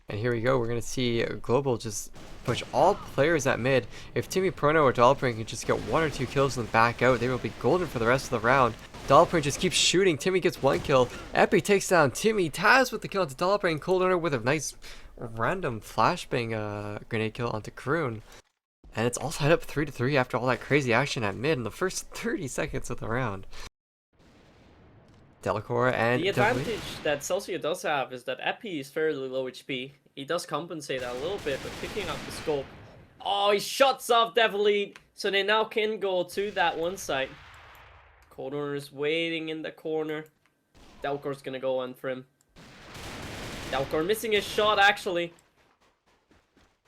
And here we go, we're going to see Global just push all players at mid. If Timmy Prono or Dollpring can just get 1 or 2 kills and back out, they will be golden for the rest of the round. Dollpring just keeps shooting. Timmy gets 1 kill. Epi takes down Timmy. Taz with the kill onto Dollpring. Cold Owner with a nice random flashbang grenade kill onto Kroon. And it's all tied up 3-3 after all that crazy action at mid in the first 30 seconds of the round. Delacor and the advantage that Celsia does have is that Epi is fairly low HP. He does compensate that a little bit, but picking up the scope. Oh, he shuts off Devilite, so they now can go to that one side. Cold Owner is waiting in the corner. Delcor's gonna go on for him. Delcor missing his shot, actually.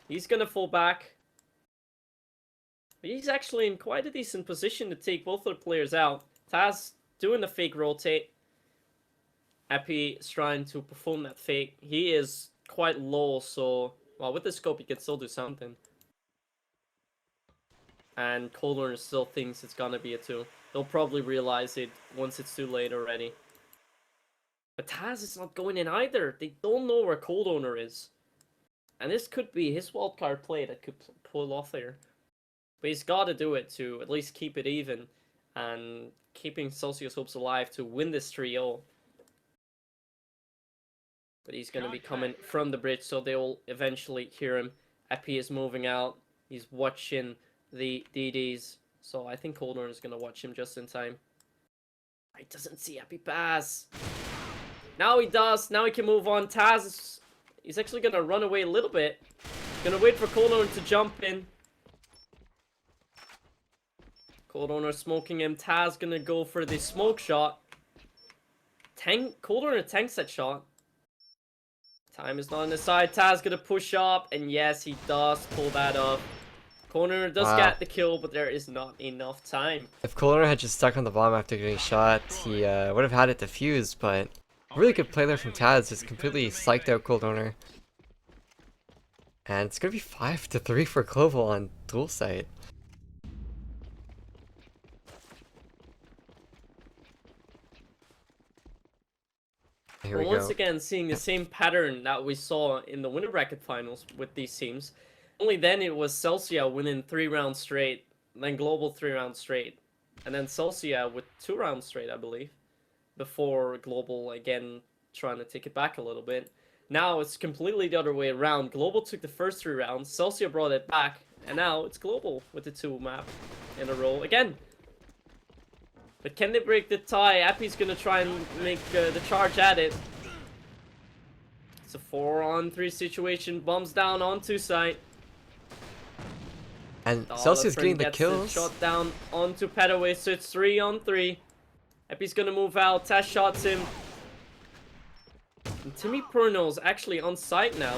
He's gonna fall back. But he's actually in quite a decent position to take both of the players out. Taz doing the fake rotate. Epi is trying to perform that fake. He is quite low, so well, with the scope he can still do something. And Cold Owner still thinks it's gonna be a 2. They'll probably realize it once it's too late already. But Taz is not going in either. They don't know where Cold Owner is. And this could be his wildcard play that could pull off there. But he's got to do it to at least keep it even. And keeping Celsius hopes alive to win this 3-0. But he's going to be coming from the bridge, so they will eventually hear him. Epi is moving out. He's watching the DDs. So I think Cold Owner is going to watch him just in time. He doesn't see Epi pass. Now he does. Now he can move on. Taz, he's actually going to run away a little bit. Going to wait for Cold Owner to jump in. Cold Owner smoking him. Taz going to go for the smoke shot. Cold Owner tanks that shot. Time is not on his side. Taz gonna push up, and yes, he does pull that off. Corner does Wow. get the kill, but there is not enough time. If Colonel had just stuck on the bomb after getting shot, he would have had it defused, but really good play there from Taz, just completely psyched out Cold Owner. And it's gonna be 5-3 for Global on dual site. Here we But once go. again, seeing the same pattern that we saw in the winner bracket finals with these teams. Only then it was Celsia winning 3 rounds straight, then Global 3 rounds straight, and then Celsia with 2 rounds straight, I believe, before Global again trying to take it back a little bit. Now it's completely the other way around. Global took the first 3 rounds, Celsia brought it back, and now it's Global with the 2 map in a row again. But can they break the tie? Appy's gonna try and make the charge at it. It's a 4-on-3 situation. Bombs down onto site. And Celsia's getting the kills. Shot down onto Petaway, so it's 3-on-3. Epi's gonna move out. Taz shots him. And Timmy Purno's actually on site now.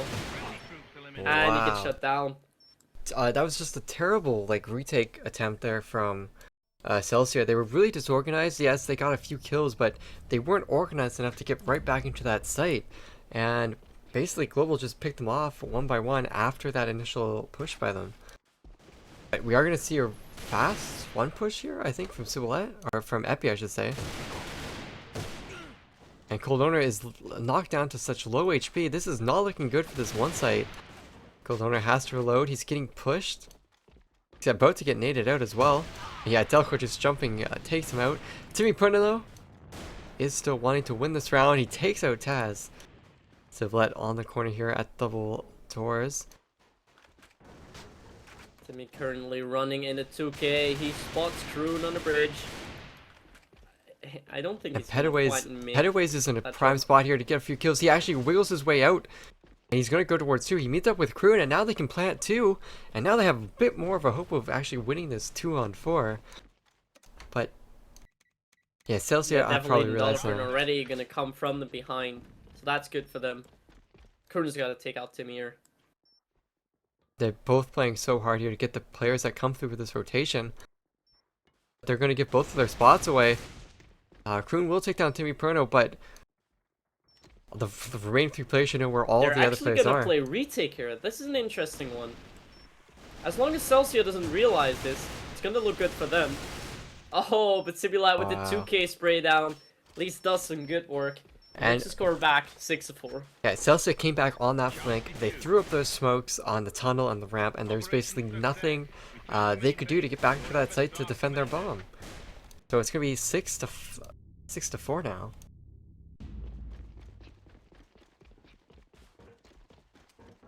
And he gets shut down. That was just a terrible retake attempt there from Celsia. They were really disorganized. Yes, they got a few kills, but they weren't organized enough to get right back into that site. And basically Global just picked them off one by one after that initial push by them. We are going to see a fast one push here, I think, from Ciboulette, or from Epi, I should say. And Cold Owner is knocked down to such low HP. This is not looking good for this one site. Cold Owner has to reload. He's getting pushed. He's about to get naded out as well. Yeah, Delco just jumping takes him out. Timmy Puna, though, is still wanting to win this round. He takes out Taz. Ciboulette on the corner here at double doors. Timmy currently running into 2K. He spots Kroon on the bridge. I don't think And he's quite Petaway's is in a prime spot here to get a few kills. He actually wiggles his way out. And he's going to go towards 2. He meets up with Kroon, and now they can plant 2. And now they have a bit more of a hope of actually winning this 2-on-4. But yeah, Celsia, I probably realized that. Already going to come from the behind. So that's good for them. Kroon's got to take out Timmy here. They're both playing so hard here to get the players that come through with this rotation. They're going to give both of their spots away. Kroon will take down Timmy Perno, but the remaining 3 players should know where all the other players are. They're actually going to play retake here. This is an interesting one. As long as Celsia doesn't realize this, it's going to look good for them. Oh, but Ciboulette with the 2K spray down at least does some good work. And to score back 6-4. Yeah, Celsia came back on that flank. They threw up those smokes on the tunnel and the ramp, and there's basically nothing they could do to get back to that site to defend their bomb. So it's gonna be 6-4 now.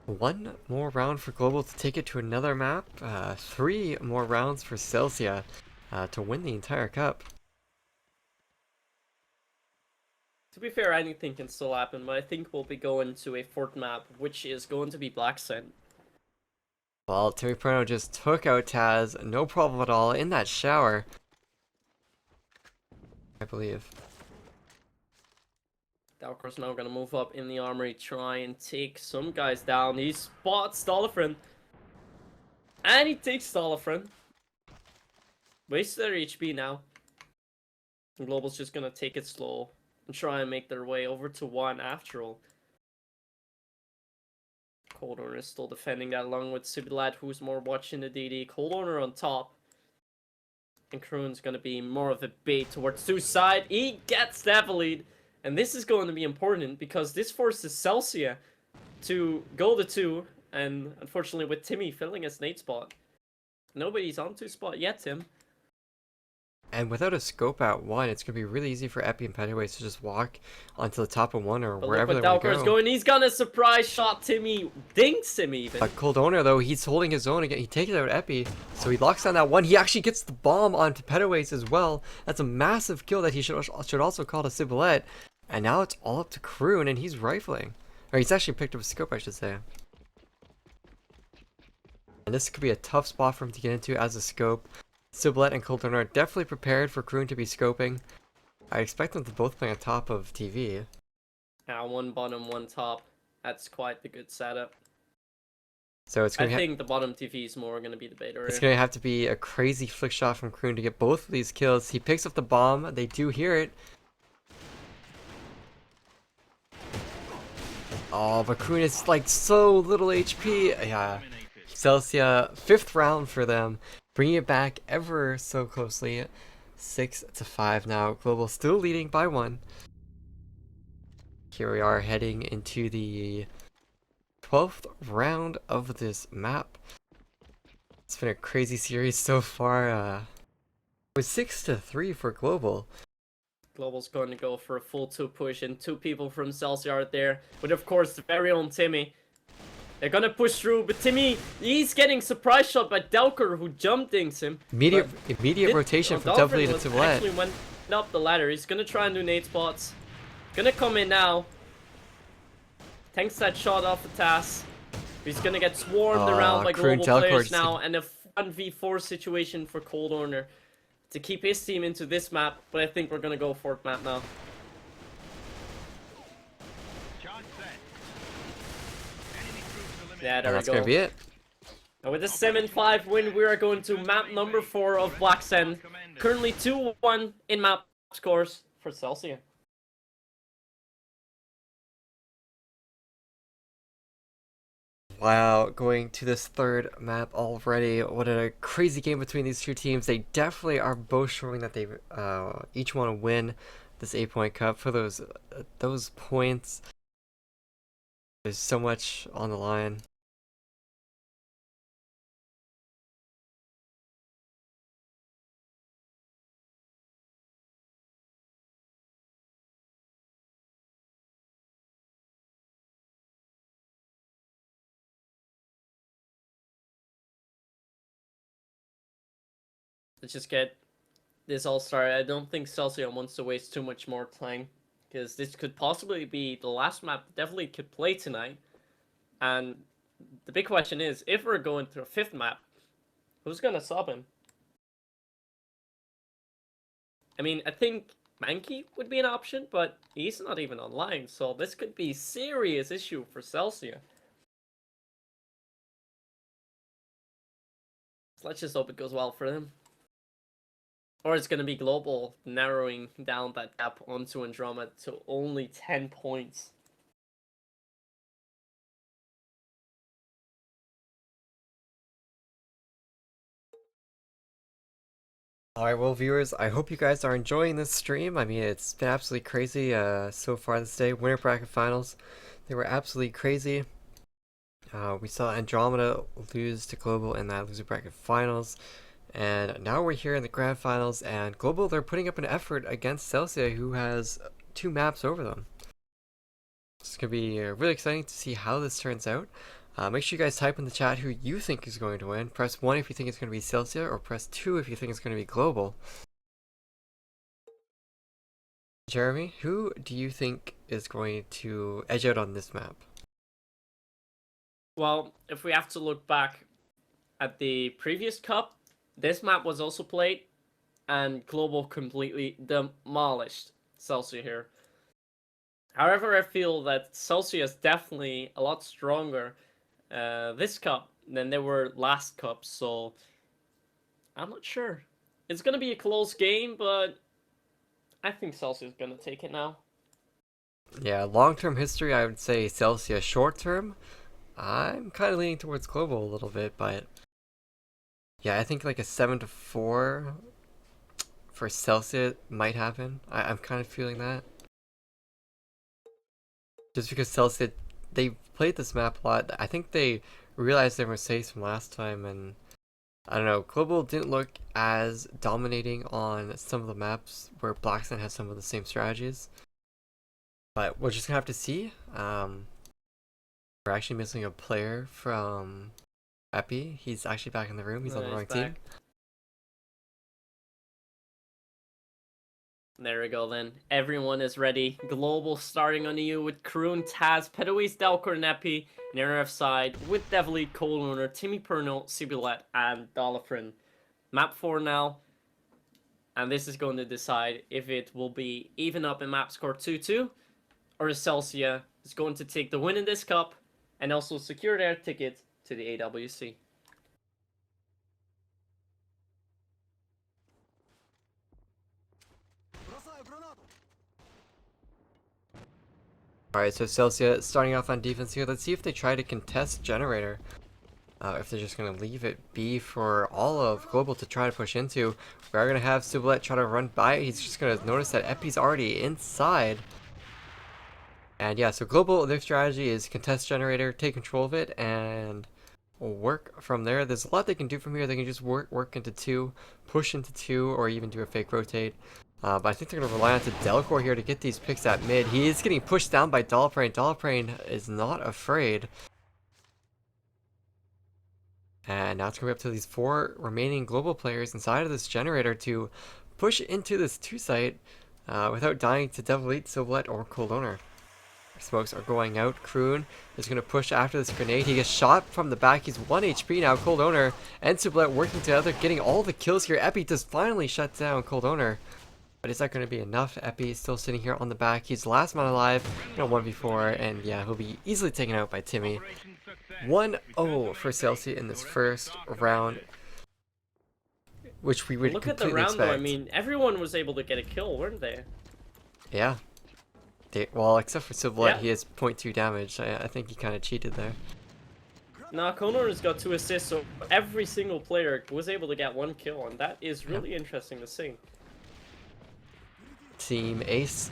One more round for Global to take it to another map. 3 more rounds for Celsia to win the entire cup. To be fair, anything can still happen, but I think we'll be going to a 4th map, which is going to be Blacksent. Well, Timmy Perno just took out Taz, no problem at all, in that shower. I believe. Dalcor's now gonna move up in the armory, try and take some guys down. He spots Stolifren. And he takes Stolifren. Wastes their HP now. And Global's just gonna take it slow and try and make their way over to 1 after all. Cold Owner is still defending that along with Ciboulette, who's more watching the DD. Cold Owner on top. And Kroon's gonna be more of a bait towards suicide. He gets that lead. And this is going to be important because this forces Celsia to go to 2. And unfortunately with Timmy filling his nade spot. Nobody's on 2 spot yet, Tim. And without a scope at 1, it's going to be really easy for Epi and Pettyways to just walk onto the top of 1 or wherever they want to go. Going. He's gonna surprise shot Timmy. Dinks him even. Cold Owner, though, he's holding his own again. He takes out Epi, so he locks down that 1. He actually gets the bomb onto Pettyways as well. That's a massive kill that he should also call to Ciboulette. And now it's all up to Kroon, and he's rifling. Or he's actually picked up a scope, I should say. And this could be a tough spot for him to get into as a scope. Ciboulette and Cold Owner are definitely prepared for Kroon to be scoping. I expect them to both play on top of TV. Yeah, 1 bottom, 1 top. That's quite the good setup. So it's I gonna think the bottom TV is more going to be the beta it's here. gonna have to be a crazy flick shot from Kroon to get both of these kills. He picks up the bomb. They do hear it. Oh, but Kroon is like so little HP. Yeah. Celsia, 5th round for them. Bringing it back ever so closely. 6-5 now. Global still leading by 1. Here we are heading into the 12th round of this map. It's been a crazy series so far. It was 6-3 for Global. Global's going to go for a full 2 push, and 2 people from Celsia are there. With, of course, the very own Timmy. They're going to push through, but Timmy, he's getting surprise shot by Delker, who jump dings him. Immediate rotation from W to Tiblet. Actually went up the ladder. He's going to try and do nade spots. Gonna come in now. Tanks that shot off the TAS. He's gonna get swarmed around by global players now, and a 1v4 situation for Cold Owner to keep his team into this map, but I think we're gonna go fourth map now. Yeah, there we go. That's gonna be it. And with a 7-5 win, we are going to map number 4 of Blacksent. Currently 2-1 in map scores for Celsia. Wow, going to this 3rd map already. What a crazy game between these two teams. They definitely are both showing that they each want to win this 8-point cup for those points. There's so much on the line. Let's just get this all started. I don't think Celsia wants to waste too much more time, because this could possibly be the last map definitely could play tonight. And the big question is, if we're going to a 5th map, who's gonna sub him? I mean, I think Mankey would be an option, but he's not even online, so this could be a serious issue for Celsia. So let's just hope it goes well for them. Or it's going to be Global narrowing down that gap onto Andromeda to only 10 points. Alright, well viewers, I hope you guys are enjoying this stream. I mean, it's been absolutely crazy so far this day. Winter bracket finals, they were absolutely crazy. We saw Andromeda lose to Global in that loser bracket finals. And now we're here in the grand finals, and Global, they're putting up an effort against Celsia, who has 2 maps over them. It's going to be really exciting to see how this turns out. Make sure you guys type in the chat who you think is going to win. Press 1 if you think it's going to be Celsia, or press 2 if you think it's going to be Global. Jeremy, who do you think is going to edge out on this map? Well, if we have to look back at the previous cup, this map was also played, and Global completely demolished Celsia here. However, I feel that Celsia is definitely a lot stronger this cup than they were last cup, so I'm not sure. It's going to be a close game, but I think Celsia is going to take it now. Yeah, long-term history, I would say Celsia. Short-term, I'm kind of leaning towards Global a little bit, but yeah, I think like a 7-4 for Celsia might happen. I'm kind of feeling that. Just because Celsia, they played this map a lot. I think they realized their mistakes from last time, and I don't know, Global didn't look as dominating on some of the maps where Blacksent has some of the same strategies. But we're just gonna have to see. We're actually missing a player from Epi. He's actually back in the room. He's on the wrong team. There we go then. Everyone is ready. Global starting on EU with Kroon, Taz, Pedoise, Delcor, and Epi. NRF side with Devilead, Cold Owner, Timmy Pernell, Sibulet, and Dolphin. Map 4 now. And this is going to decide if it will be even up in map score 2-2, or is Celsia is going to take the win in this cup and also secure their ticket to the AWC. Alright, so Celsia starting off on defense here. Let's see if they try to contest Generator. If they're just going to leave it be for all of Global to try to push into. We are going to have Sublet try to run by. He's just going to notice that Epi's already inside. And yeah, so Global, their strategy is contest Generator, take control of it, and work from there. There's a lot they can do from here. They can just work into 2, push into 2, or even do a fake rotate. But I think they're going to rely on to Delcor here to get these picks at mid. He is getting pushed down by Dollprane. Dollprane is not afraid. And now it's going to be up to these 4 remaining Global players inside of this Generator to push into this 2 site without dying to Devil Eat, Silhouette, or Cold Owner. Smokes are going out. Kroon is going to push after this grenade. He gets shot from the back. He's 1 HP now. Cold Owner and Sublet working together, getting all the kills here. Epi does finally shut down Cold Owner. But is that going to be enough? Epi is still sitting here on the back. He's the last man alive, 1v4, and yeah, he'll be easily taken out by Timmy. 1-0 for Celsia in this first round, which we would Look at the completely round, expect. though. I mean, everyone was able to get a kill, weren't they? Yeah. Well, except for Sublet, Yeah. he has 0.2 damage. I think he kind of cheated there. Nah, Konor's got 2 assists, so every single player was able to get 1 kill, and that is really interesting to see. Team Ace.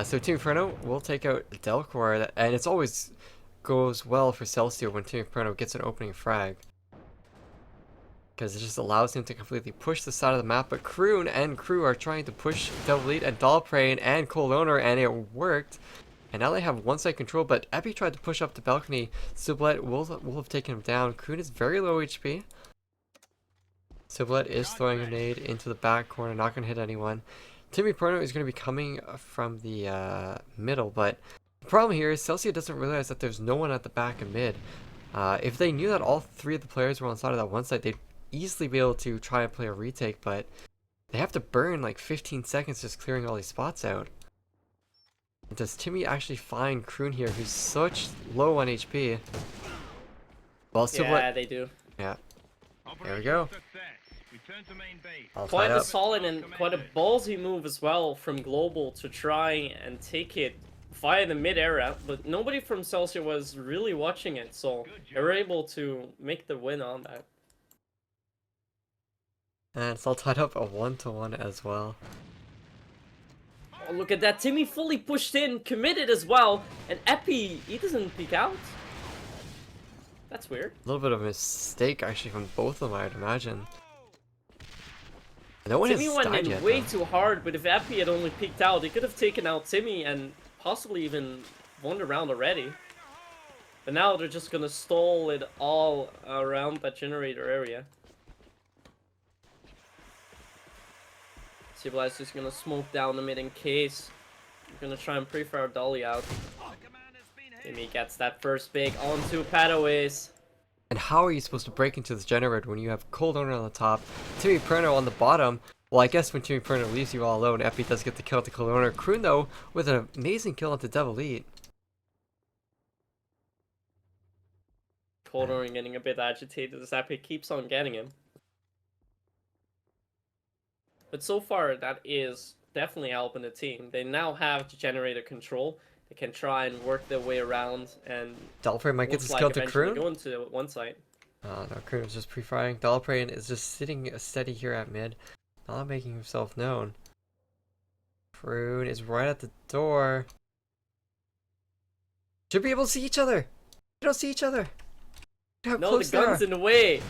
So Team Inferno will take out Delcor, and it's always goes well for Celsia when Team Inferno gets an opening frag, because it just allows him to completely push the side of the map. But Kroon and crew are trying to push Devil Eat and Dollprane and Cold Owner, and it worked. And now they have 1 side control, but Epi tried to push up the balcony. Sublet will have taken him down. Kroon is very low HP. Sublet is throwing a grenade into the back corner, not going to hit anyone. Timmy Perno is going to be coming from the middle, but the problem here is Celsia doesn't realize that there's no one at the back and mid. If they knew that all 3 of the players were on side of that 1 side, they'd easily be able to try and play a retake, but they have to burn like 15 seconds just clearing all these spots out. Does Timmy actually find Kroon here, who's such low on HP? Well, Yeah, they do. Yeah. There we go. All Quite tied a up. solid and quite a ballsy move as well from Global to try and take it via the mid area, but nobody from Celsia was really watching it, so they were able to make the win on that. And it's all tied up a 1-1 as well. Oh, look at that. Timmy fully pushed in, committed as well, and Epi, he doesn't peek out. That's weird. A little bit of a mistake actually from both of them, I'd imagine. No one Timmy has went died in yet, way though. too hard, but if Epi had only peeked out, he could have taken out Timmy and possibly even won the round already. But now they're just gonna stall it all around that generator area. Civilized just gonna smoke down the mid in case. We're gonna try and pre-fire Dolly out. Timmy gets that first big onto Padaways. And how are you supposed to break into this generator when you have Cold Owner on the top, Timmy Perno on the bottom? Well, I guess when Timmy Perno leaves you all alone, Epi does get the kill at the Cold Owner. Kroon, though, with an amazing kill onto Devil Eat. Cold Owner getting a bit agitated as Epi keeps on getting him. But so far, that is definitely helping the team. They now have the generator control. They can try and work their way around, and Dollprane might get looks this like kill to eventually Kroon. go into one side. No, Kroon is just pre-firing. Dollprane is just sitting steady here at mid, not making himself known. Kroon is right at the door. Should be able to see each other. They don't see each other. Look how No, the close they are. gun's in the way.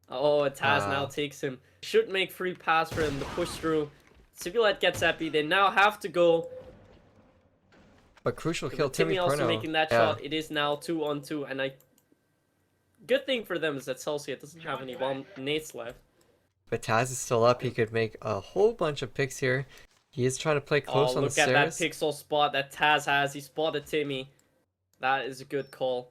Oh, Taz now Ah. takes him. Should make free pass for him to push through. Civilite gets Epi. They now have to go. But crucial kill, With Timmy Timmy also Perno. making that Yeah. shot. It is now 2-on-2, and good thing for them is that Celsia doesn't have any bomb nades left. But Taz is still up. He could make a whole bunch of picks here. He is trying to play close Oh, on the look at that stairs. pixel spot that Taz has. He spotted Timmy. That is a good call.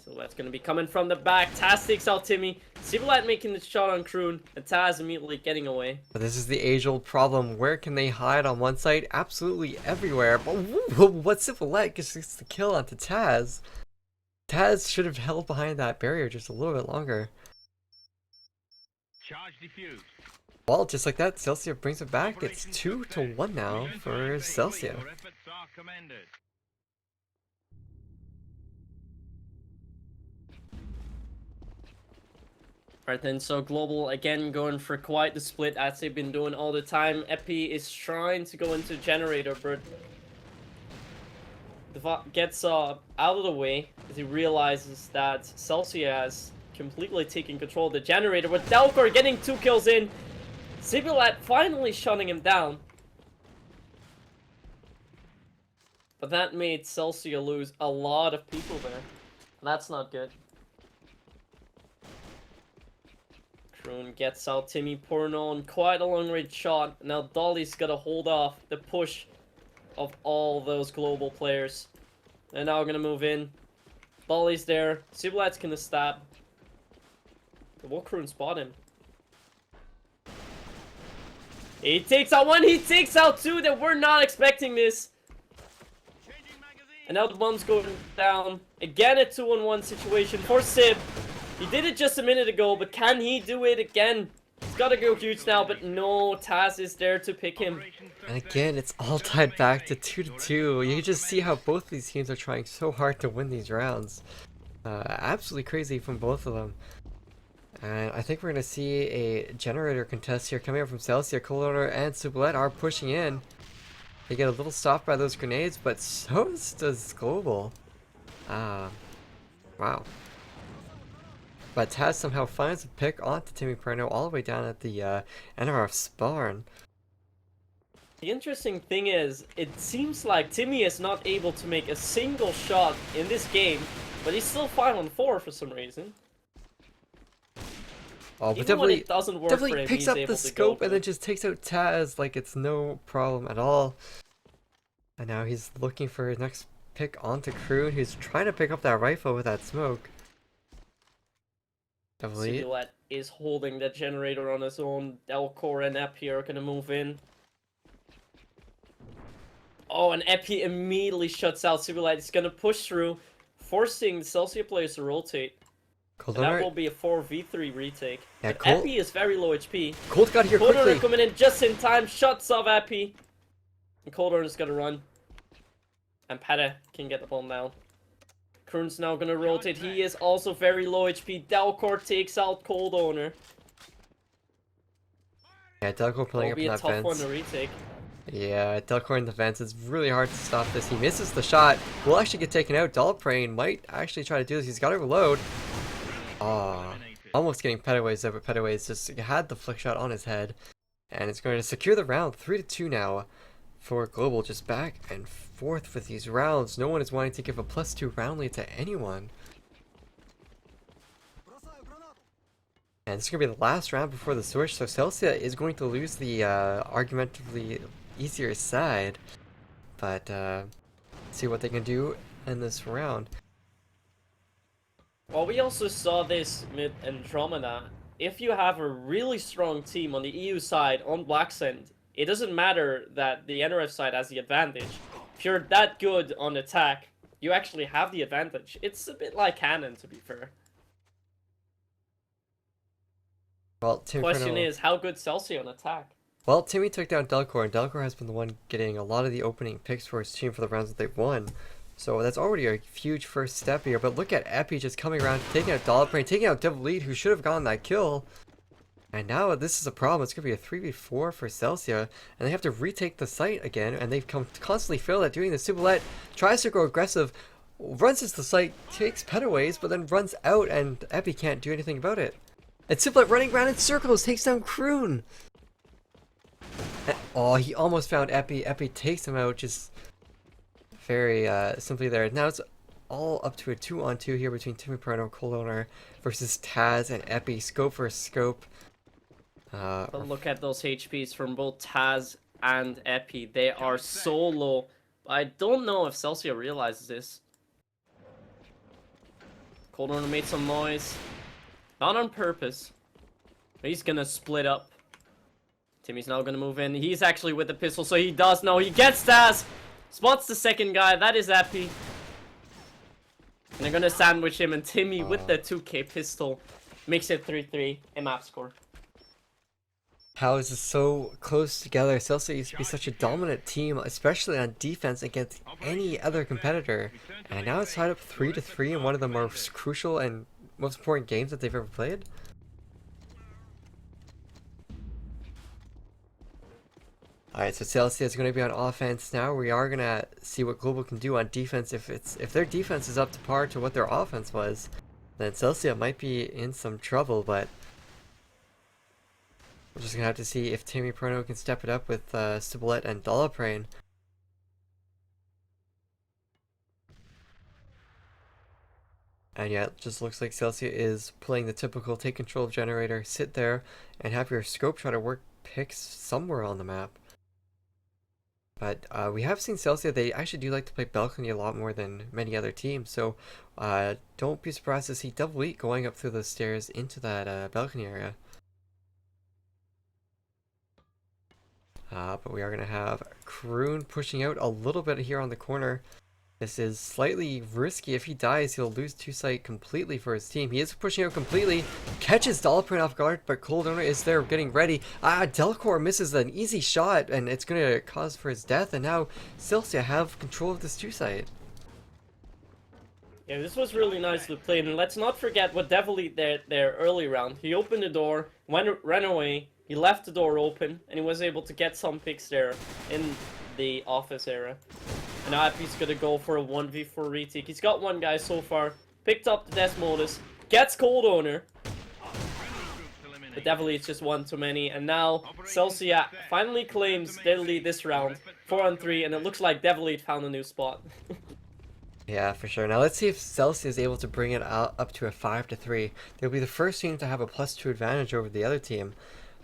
So that's going to be coming from the back. Taz takes out Timmy. Sibulat making the shot on Kroon. And Taz immediately getting away. But this is the age-old problem. Where can they hide on one side? Absolutely everywhere. But what Sibulat gets the kill onto Taz? Taz should have held behind that barrier just a little bit longer. Charge defused. Well, just like that, Celsia brings it back. It's 2-1 now for Celsia. Your efforts are commended. Alright then, so Global again going for quite the split as they've been doing all the time. Epi is trying to go into Generator, but gets out of the way as he realizes that Celsia has completely taken control of the Generator, with Delcor getting 2 kills in. Sibulat finally shutting him down. But that made Celsia lose a lot of people there. That's not good. Kroon gets out Timmy Porno on quite a long range shot. Now Dolly's got to hold off the push of all those global players. They're now going to move in. Dolly's there. Sibulat's going to stab. But will Kroon spot him? He takes out 1, he takes out 2. That we're not expecting this. And now the bomb's going down. Again, a 2-on-1 situation for Sib. He did it just a minute ago, but can he do it again? He's got to go huge now, but no, Taz is there to pick him. And again, it's all tied back to 2-2. You can just see how both these teams are trying so hard to win these rounds. Absolutely crazy from both of them. And I think we're going to see a Generator contest here coming up from Celsia. Color and Sibulat are pushing in. They get a little stopped by those grenades, but so does Global. Wow. But Taz somehow finds a pick onto Timmy Perno all the way down at the NRF spawn. The interesting thing is, it seems like Timmy is not able to make a single shot in this game, but he's still 5-on-4 for some reason. Oh, but Even when it doesn't work for him, picks he's up able the to scope go and for then it. just takes out Taz like it's no problem at all. And now he's looking for his next pick onto Kroon, who's trying to pick up that rifle with that smoke. Sibulat is holding that Generator on his own. Delcor and Epi are gonna move in. Oh, and Epi immediately shuts out Sibulat. He's gonna push through, forcing the Celsia players to rotate. And that will be a 4v3 retake. Yeah, but Epi is very low HP. Colt got here quickly. Coldorn coming in just in time, shuts off Epi. And Coldorn is gonna run. And Peta can get the ball down. Kroon's now gonna rotate. He is also very low HP. Delcor takes out Cold Owner. Yeah, Delcor pulling up in that It'll be a tough one fence. to retake. Yeah, Delcor in the fence. It's really hard to stop this. He misses the shot. Will actually get taken out. Dollprane might actually try to do this. He's got to reload. Almost getting Petaways there, but Petaways just had the flick shot on his head. And it's going to secure the round. 3-2 now for Global. Just back and forth with these rounds. No one is wanting to give a +2 round lead to anyone. And this is going to be the last round before the switch, so Celsia is going to lose the argumentatively easier side. But see what they can do in this round. Well, we also saw this with Andromeda. If you have a really strong team on the EU side, on Blacksent, it doesn't matter that the NRF side has the advantage. If you're that good on attack, you actually have the advantage. It's a bit like Cannon, to be fair. Well, Question is, how good Celsia on attack? Well, Timmy took down Delcor, and Delcor has been the one getting a lot of the opening picks for his team for the rounds that they've won. So that's already a huge first step here. But look at Epi just coming around, taking out Dollprane, taking out Devil Lead, who should have gotten that kill. And now this is a problem. It's going to be a 3v4 for Celsia, and they have to retake the site again, and they've constantly failed at doing this. Sibulat tries to go aggressive, runs into the site, takes Petaways, but then runs out, and Epi can't do anything about it. And Sibulat running around in circles, takes down Kroon. And, oh, he almost found Epi. Epi takes him out, just very simply there. Now it's all up to a 2-on-2 here between Timmy Perno, Cold Owner versus Taz and Epi, scope for scope. But look at those HPs from both Taz and Epi. They are so low. I don't know if Celsia realizes this. Cold Runner made some noise. Not on purpose. He's gonna split up. Timmy's now gonna move in. He's actually with the pistol, so he does know. He gets Taz! Spots the second guy. That is Epi. And they're gonna sandwich him, and Timmy with the 2K pistol makes it 3-3 in map score. How is this so close together? Celsia used to be such a dominant team, especially on defense against any other competitor. And now it's tied up 3-3 in one of the most crucial and most important games that they've ever played. Alright, so Celsia is going to be on offense now. We are going to see what Global can do on defense. If their defense is up to par to what their offense was, then Celsia might be in some trouble, but we're just going to have to see if Timmy Prono can step it up with Cibolette and Dolaprane. And yeah, it just looks like Celsia is playing the typical take control of generator, sit there, and have your scope try to work picks somewhere on the map. But we have seen Celsia, they actually do like to play balcony a lot more than many other teams, so don't be surprised to see Double Eat going up through the stairs into that balcony area. But we are going to have Kroon pushing out a little bit here on the corner. This is slightly risky. If he dies, he'll lose 2-site completely for his team. He is pushing out completely. Catches Dolaprane off guard, but Cold Owner is there getting ready. Delcor misses an easy shot, and it's going to cause for his death. And now Celsia have control of this 2-site. Yeah, this was really nicely played. And let's not forget what Devil Eat there early round. He opened the door, ran away. He left the door open, and he was able to get some picks there in the office area. And now Epi's gonna go for a 1v4 retake. He's got one guy so far. Picked up the Death Modus. Gets Cold Owner. But Devil Eat's just one too many. And now Celsia finally claims their lead this round. 4-3, and it looks like Devil Eat found a new spot. Yeah, for sure. Now let's see if Celsia is able to bring it up to a 5-3. They'll be the first team to have a +2 advantage over the other team.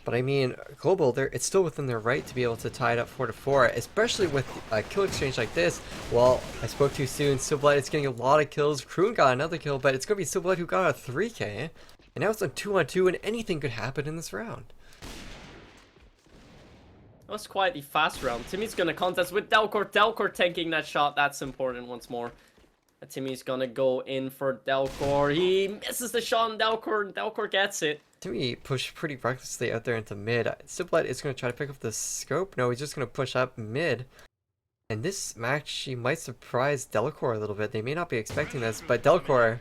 But I mean, Global, it's still within their right to be able to tie it up 4-4, especially with a kill exchange like this. Well, I spoke too soon. Cibolette is getting a lot of kills. Kroon got another kill, but it's going to be Cibolette who got a 3K. And now it's on 2-on-2, and anything could happen in this round. That was quite a fast round. Timmy's gonna contest with Delcor. Delcor tanking that shot. That's important once more. Timmy's gonna go in for Delcor. He misses the shot on Delcor, and Delcor gets it. Timmy pushed pretty recklessly out there into mid. Cibolette is going to try to pick up the scope. No, he's just going to push up mid. And this match, she might surprise Delcor a little bit. They may not be expecting this, but Delcor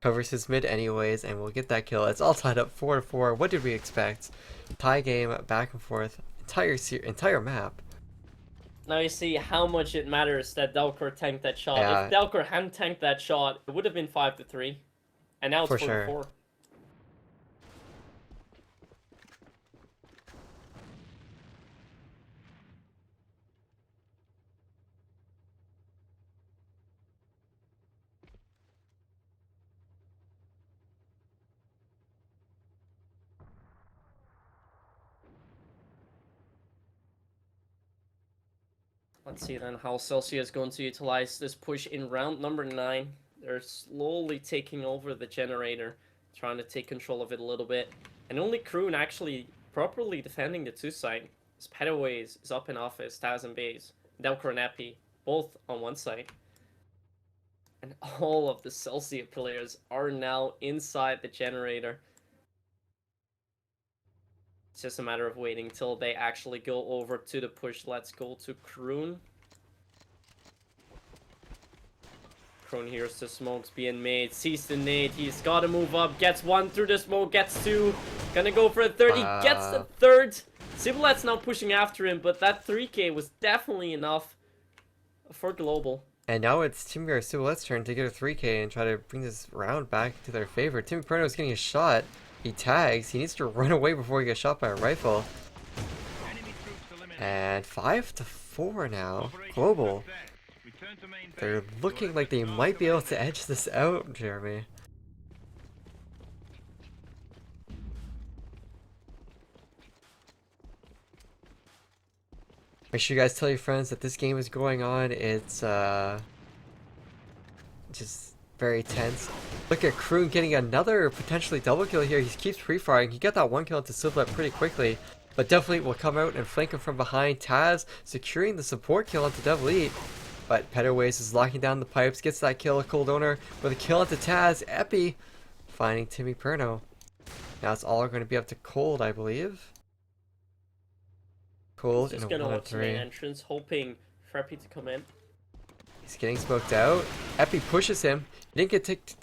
covers his mid anyways, and we'll get that kill. It's all tied up 4-4. What did we expect? Tie game, back and forth, entire map. Now you see how much it matters that Delcor tanked that shot. Yeah. If Delcor hadn't tanked that shot, it would have been 5-3. And now it's 4-4. Sure. Let's see then how Celsia is going to utilize this push in round number 9. They're slowly taking over the generator, trying to take control of it a little bit. And only Kroon actually properly defending the 2-site. Spedaways is up in office, Taz and Bays. Delcor and Epi, both on one side. And all of the Celsia players are now inside the generator. It's just a matter of waiting till they actually go over to the push. Let's go to Kroon. Kroon hears the smokes being made, sees the nade, he's got to move up, gets one through the smoke, gets two, gonna go for a third, he gets the third. Cibolette's now pushing after him, but that 3K was definitely enough for Global. And now it's Timmy or Cibolette's turn to get a 3K and try to bring this round back to their favor. Timmy Prono is getting a shot. He tags. He needs to run away before he gets shot by a rifle. And 5-4 now. Global. They're looking like they might be able to edge this out, Jeremy. Make sure you guys tell your friends that this game is going on. It's just very tense. Look at Kroon getting another potentially double kill here. He keeps pre-firing. He got that one kill into Silhouette pretty quickly, but definitely will come out and flank him from behind. Taz securing the support kill onto Devil Eat, but Pedoways is locking down the pipes, gets that kill. Cold Owner with a kill onto Taz. Epi finding Timmy Perno. Now it's all going to be up to Cold, I believe. Cold He's in just a gonna 1 on watch the main 3. entrance, hoping for Epi to come in. He's getting smoked out. Epi pushes him. He didn't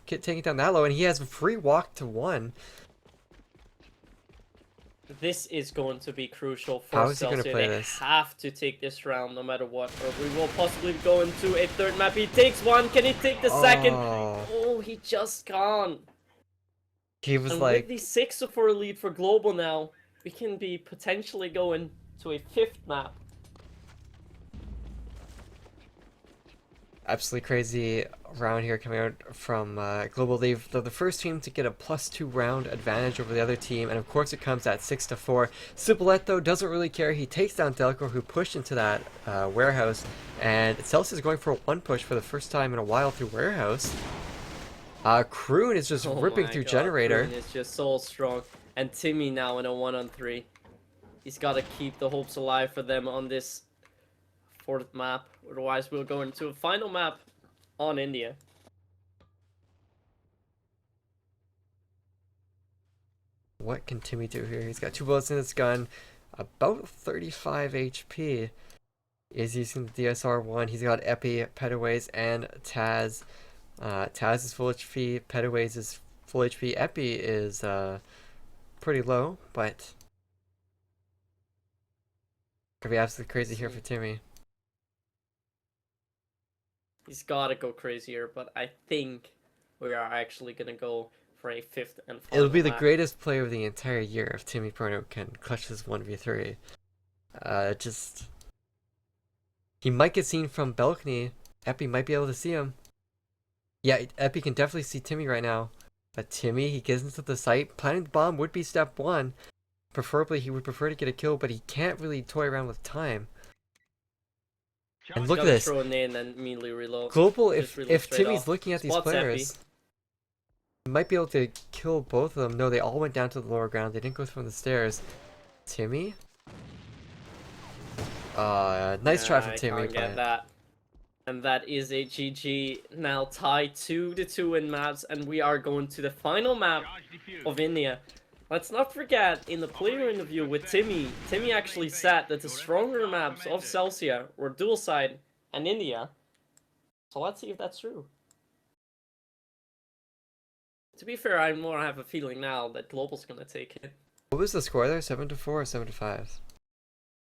get taken down that low, and he has a free walk to 1. This is going to be crucial for How is he gonna Celsia. play They this? have to take this round no matter what, or we will possibly go into a third map. He takes one. Can he take the second? Oh, he just can't. He was And like, with the 6-4 lead for Global now, we can be potentially going to a 5th map. absolutely crazy round here coming out from Global. They're the first team to get a +2 round advantage over the other team, and of course it comes at 6-4. Cibolette though doesn't really care. He takes down Delcor, who pushed into that warehouse, and Celsius is going for a 1 push for the first time in a while through warehouse. Kroon is just ripping through God, generator. Kroon is just so strong, and Timmy now in a 1 on 3. He's got to keep the hopes alive for them on this 4th map, otherwise we'll go into a final map on India. What can Timmy do here? He's got 2 bullets in his gun, about 35 HP. Is using the DSR-1. He's got Epi, Pedoways, and Taz. Taz is full HP, Pedoways is full HP. Epi is pretty low, but could be absolutely crazy here for Timmy. He's got to go crazier, but I think we are actually going to go for a 5th and final It'll be the map. greatest play of the entire year if Timmy Perno can clutch this 1v3. Just... He might get seen from balcony. Epi might be able to see him. Yeah, Epi can definitely see Timmy right now. But Timmy, he gets into the site. Planting the bomb would be step 1. Preferably, he would prefer to get a kill, but he can't really toy around with time. And look at this. Throw a nade and then immediately reload. Global, Just if reload straight Timmy's off. looking at these Spots players, he might be able to kill both of them. No, they all went down to the lower ground. They didn't go from the stairs. Timmy? Nice try from Timmy, I can't get but... that. And that is a GG. Now tied 2-2 in maps, and we are going to the final map of India. Let's not forget, in the player interview with Timmy, Timmy actually said that the stronger maps of Celsia were dual side and India. So let's see if that's true. To be fair, I more have a feeling now that Global's gonna take it. What was the score there? 7-4 or 7-5?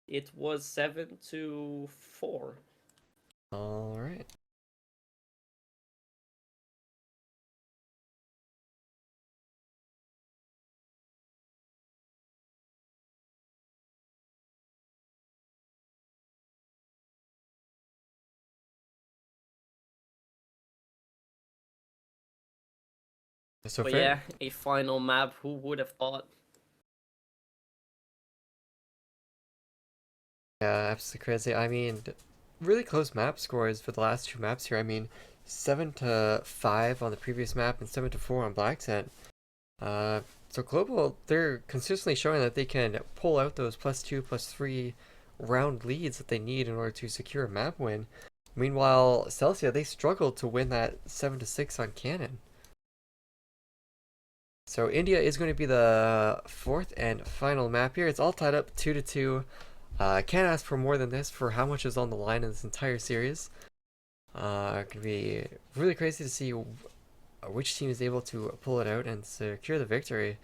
It was 7-4. Alright. So But fair. yeah, a final map, who would have thought? Yeah, absolutely crazy. I mean, really close map scores for the last 2 maps here. I mean, 7-5 on the previous map and 7-4 on Blacksent. So Global, they're consistently showing that they can pull out those +2, +3 round leads that they need in order to secure a map win. Meanwhile, Celsia, they struggled to win that 7-6 on Cannon. So India is going to be the 4th and final map here. It's all tied up 2-2. Can't ask for more than this for how much is on the line in this entire series. It could be really crazy to see which team is able to pull it out and secure the victory.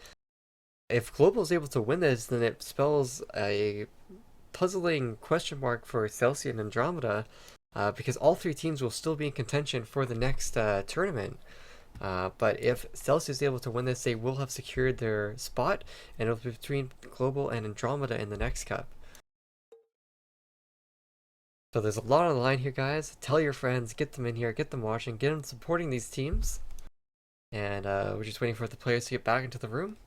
If Global is able to win this, then it spells a puzzling question mark for Celsia and Andromeda, because all 3 teams will still be in contention for the next tournament. But if Celsia is able to win this, they will have secured their spot, and it'll be between Global and Andromeda in the next cup. So there's a lot on the line here, guys. Tell your friends, get them in here, get them watching, get them supporting these teams. And we're just waiting for the players to get back into the room.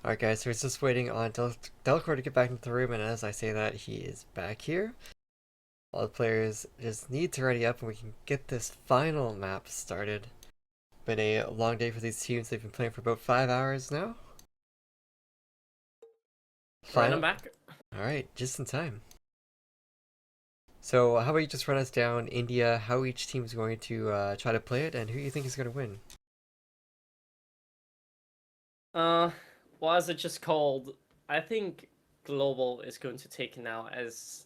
Alright guys, so we're just waiting on Delcor to get back into the room, and as I say that, he is back here. All the players just need to ready up and we can get this final map started. Been a long day for these teams. They've been playing for about 5 hours now. Right, I'm back. Alright, just in time. So how about you just run us down India, how each team is going to try to play it, and who you think is going to win? Well, as it just called, I think Global is going to take it now, as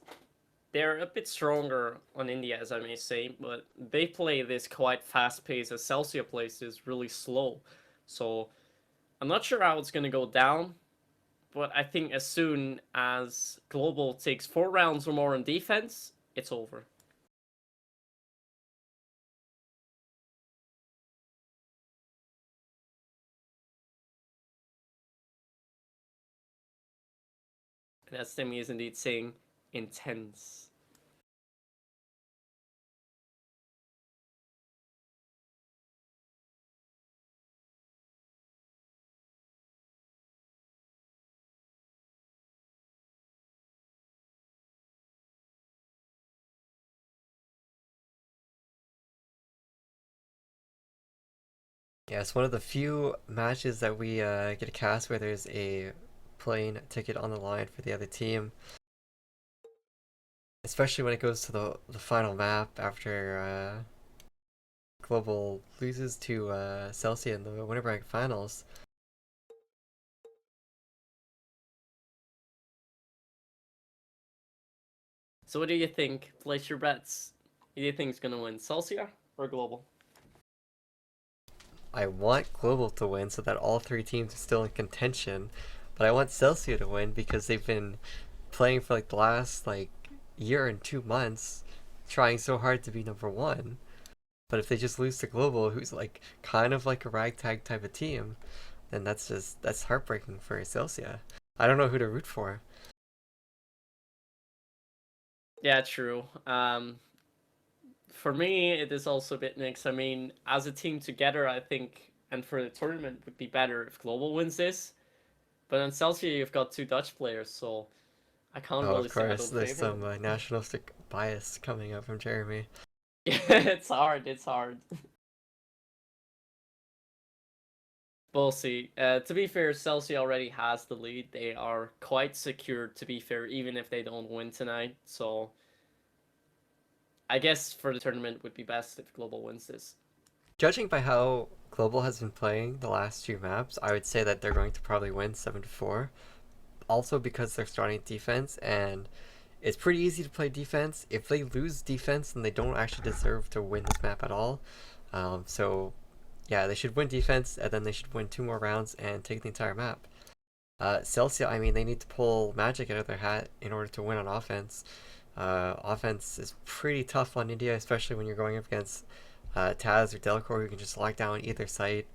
they're a bit stronger on India, as I may say, but they play this quite fast paced, as Celsia plays is really slow. So I'm not sure how it's going to go down, but I think as soon as Global takes 4 rounds or more on defense, it's over. And as Demi is indeed saying, intense. Yeah, it's one of the few matches that we get a cast where there's a plane ticket on the line for the other team. Especially when it goes to the final map after Global loses to Celsia in the winter bracket finals. So what do you think? Place your bets. Who do you think is going to win, Celsia or Global? I want Global to win so that all 3 teams are still in contention, but I want Celsia to win because they've been playing for like the last year and 2 months, trying so hard to be number 1. But if they just lose to Global, who's kind of like a ragtag type of team, then that's heartbreaking for Celsia. I don't know who to root for. Yeah, true. For me, it is also a bit mixed. I mean, as a team together, I think, and for the tournament, would be better if Global wins this. But on Celsius, you've got 2 Dutch players, so I can't Oh, really of say I course, don't there's favor some them. nationalistic bias coming up from Jeremy. Yeah, it's hard. It's hard. We'll see. To be fair, Celsius already has the lead. They are quite secure, to be fair, even if they don't win tonight. So I guess for the tournament would be best if Global wins this. Judging by how Global has been playing the last 2 maps, I would say that they're going to probably win 7-4. Also because they're starting defense, and it's pretty easy to play defense. If they lose defense, then they don't actually deserve to win this map at all. So yeah, they should win defense, and then they should win 2 more rounds and take the entire map. Celsia, I mean, they need to pull magic out of their hat in order to win on offense. Offense is pretty tough on India, especially when you're going up against Taz or Delcor, who can just lock down either site.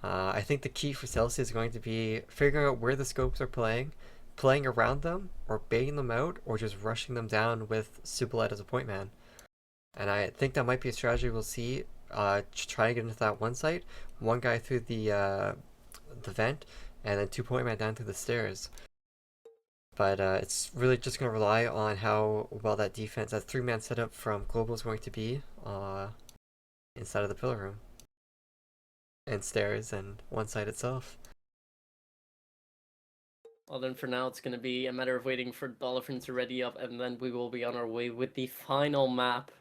I think the key for Celsius is going to be figuring out where the scopes are playing around them, or baiting them out, or just rushing them down with Subalet as a point man. And I think that might be a strategy we'll see. Try to get into that one site, one guy through the vent, and then 2 point man down through the stairs. But it's really just going to rely on how well that defense, that 3-man setup from Global is going to be inside of the pillar room and stairs and one side itself. Well, then for now, it's going to be a matter of waiting for Dolphin to ready up, and then we will be on our way with the final map,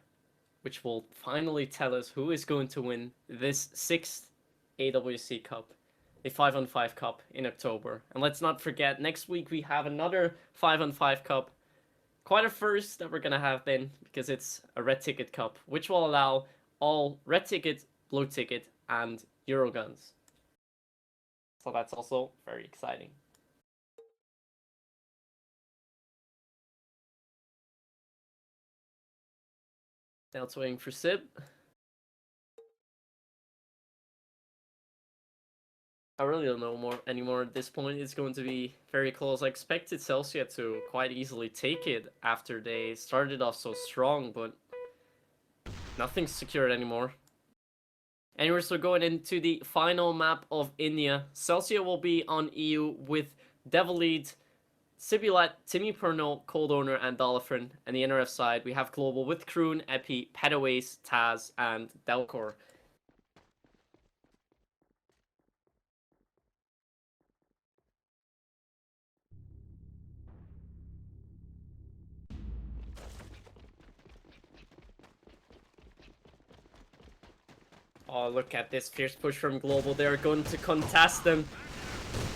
which will finally tell us who is going to win this 6th AWC Cup, the 5-on-5 Cup in October. And let's not forget, next week we have another 5-on-5 Cup. Quite a first that we're going to have then, because it's a red ticket cup, which will allow all red ticket, blue ticket, and Euroguns. So that's also very exciting. Now it's waiting for Sib. I really don't know anymore at this point. It's going to be very close. I expected Celsia to quite easily take it after they started off so strong, but nothing's secured anymore. And we're still going into the final map of India. Celsia will be on EU with Devil Lead, Sibulat, Timmy Perno, Cold Owner, and Dolphin. And the NRF side, we have Global with Kroon, Epi, Petaways, Taz, and Delcor. Oh, look at this fierce push from Global. They're going to contest them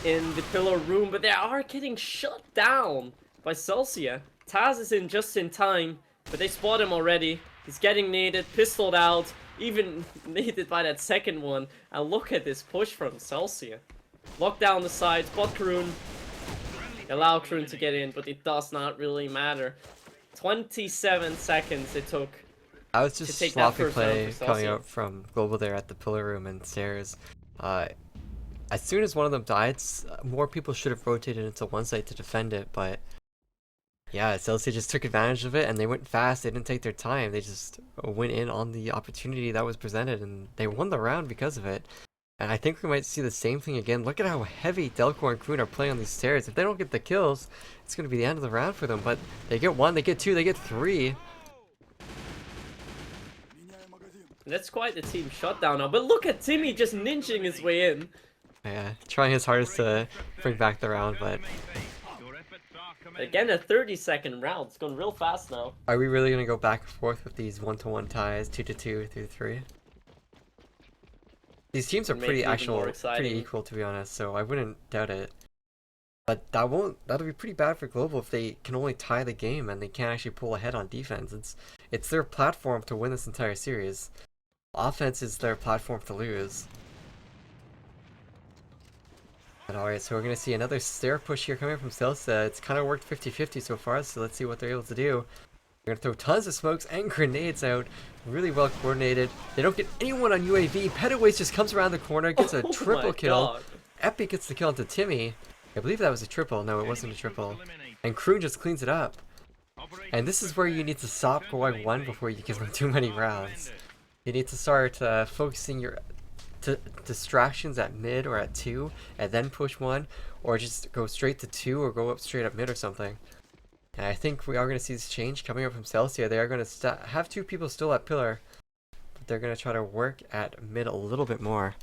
in the pillar room, but they are getting shut down by Celsia. Taz is in just in time, but they spot him already. He's getting naded, pistoled out, even naded by that second one. And look at this push from Celsia. Lock down the side, spot Kroon. Allow Kroon to get in, but it does not really matter. 27 seconds it took. I was just to take that sloppy first play round for coming Celsia. out from Global there at the pillar room and stairs. As soon as one of them died, more people should have rotated into one side to defend it, but yeah, Celsius just took advantage of it and they went fast. They didn't take their time. They just went in on the opportunity that was presented and they won the round because of it. And I think we might see the same thing again. Look at how heavy Delcor and Kroon are playing on these stairs. If they don't get the kills, it's going to be the end of the round for them. But they get one, they get two, they get three. That's quite the team shutdown now. But look at Timmy just ninjing his way in. Yeah, trying his hardest to bring back the round, but Again, a 30-second round. It's going real fast now. are we really going to go back and forth with these 1-to-1 ties, 2-to-2, 3-to-3? These teams are Make it pretty even more pretty exciting. equal to be honest, so I wouldn't doubt it. But that'll be pretty bad for Global if they can only tie the game and they can't actually pull ahead on defense. It's their platform to win this entire series. Offense is their platform to lose. But alright, so we're going to see another stair push here coming from Celsia. It's kind of worked 50-50 so far, so let's see what they're able to do. They're going to throw tons of smokes and grenades out. Really well coordinated. They don't get anyone on UAV. Petaways just comes around the corner, gets a triple kill. God. Epi gets the kill into Timmy. I believe that was a triple. No, it wasn't a triple. And Kroon just cleans it up. And this is where you need to stop going one before you give them too many rounds. You need to start focusing your distractions at mid or at 2 and then push 1, or just go straight to 2 or go up straight up mid or something. And I think we are going to see this change coming up from Celsia. They are going to have 2 people still at pillar, but they're going to try to work at mid a little bit more.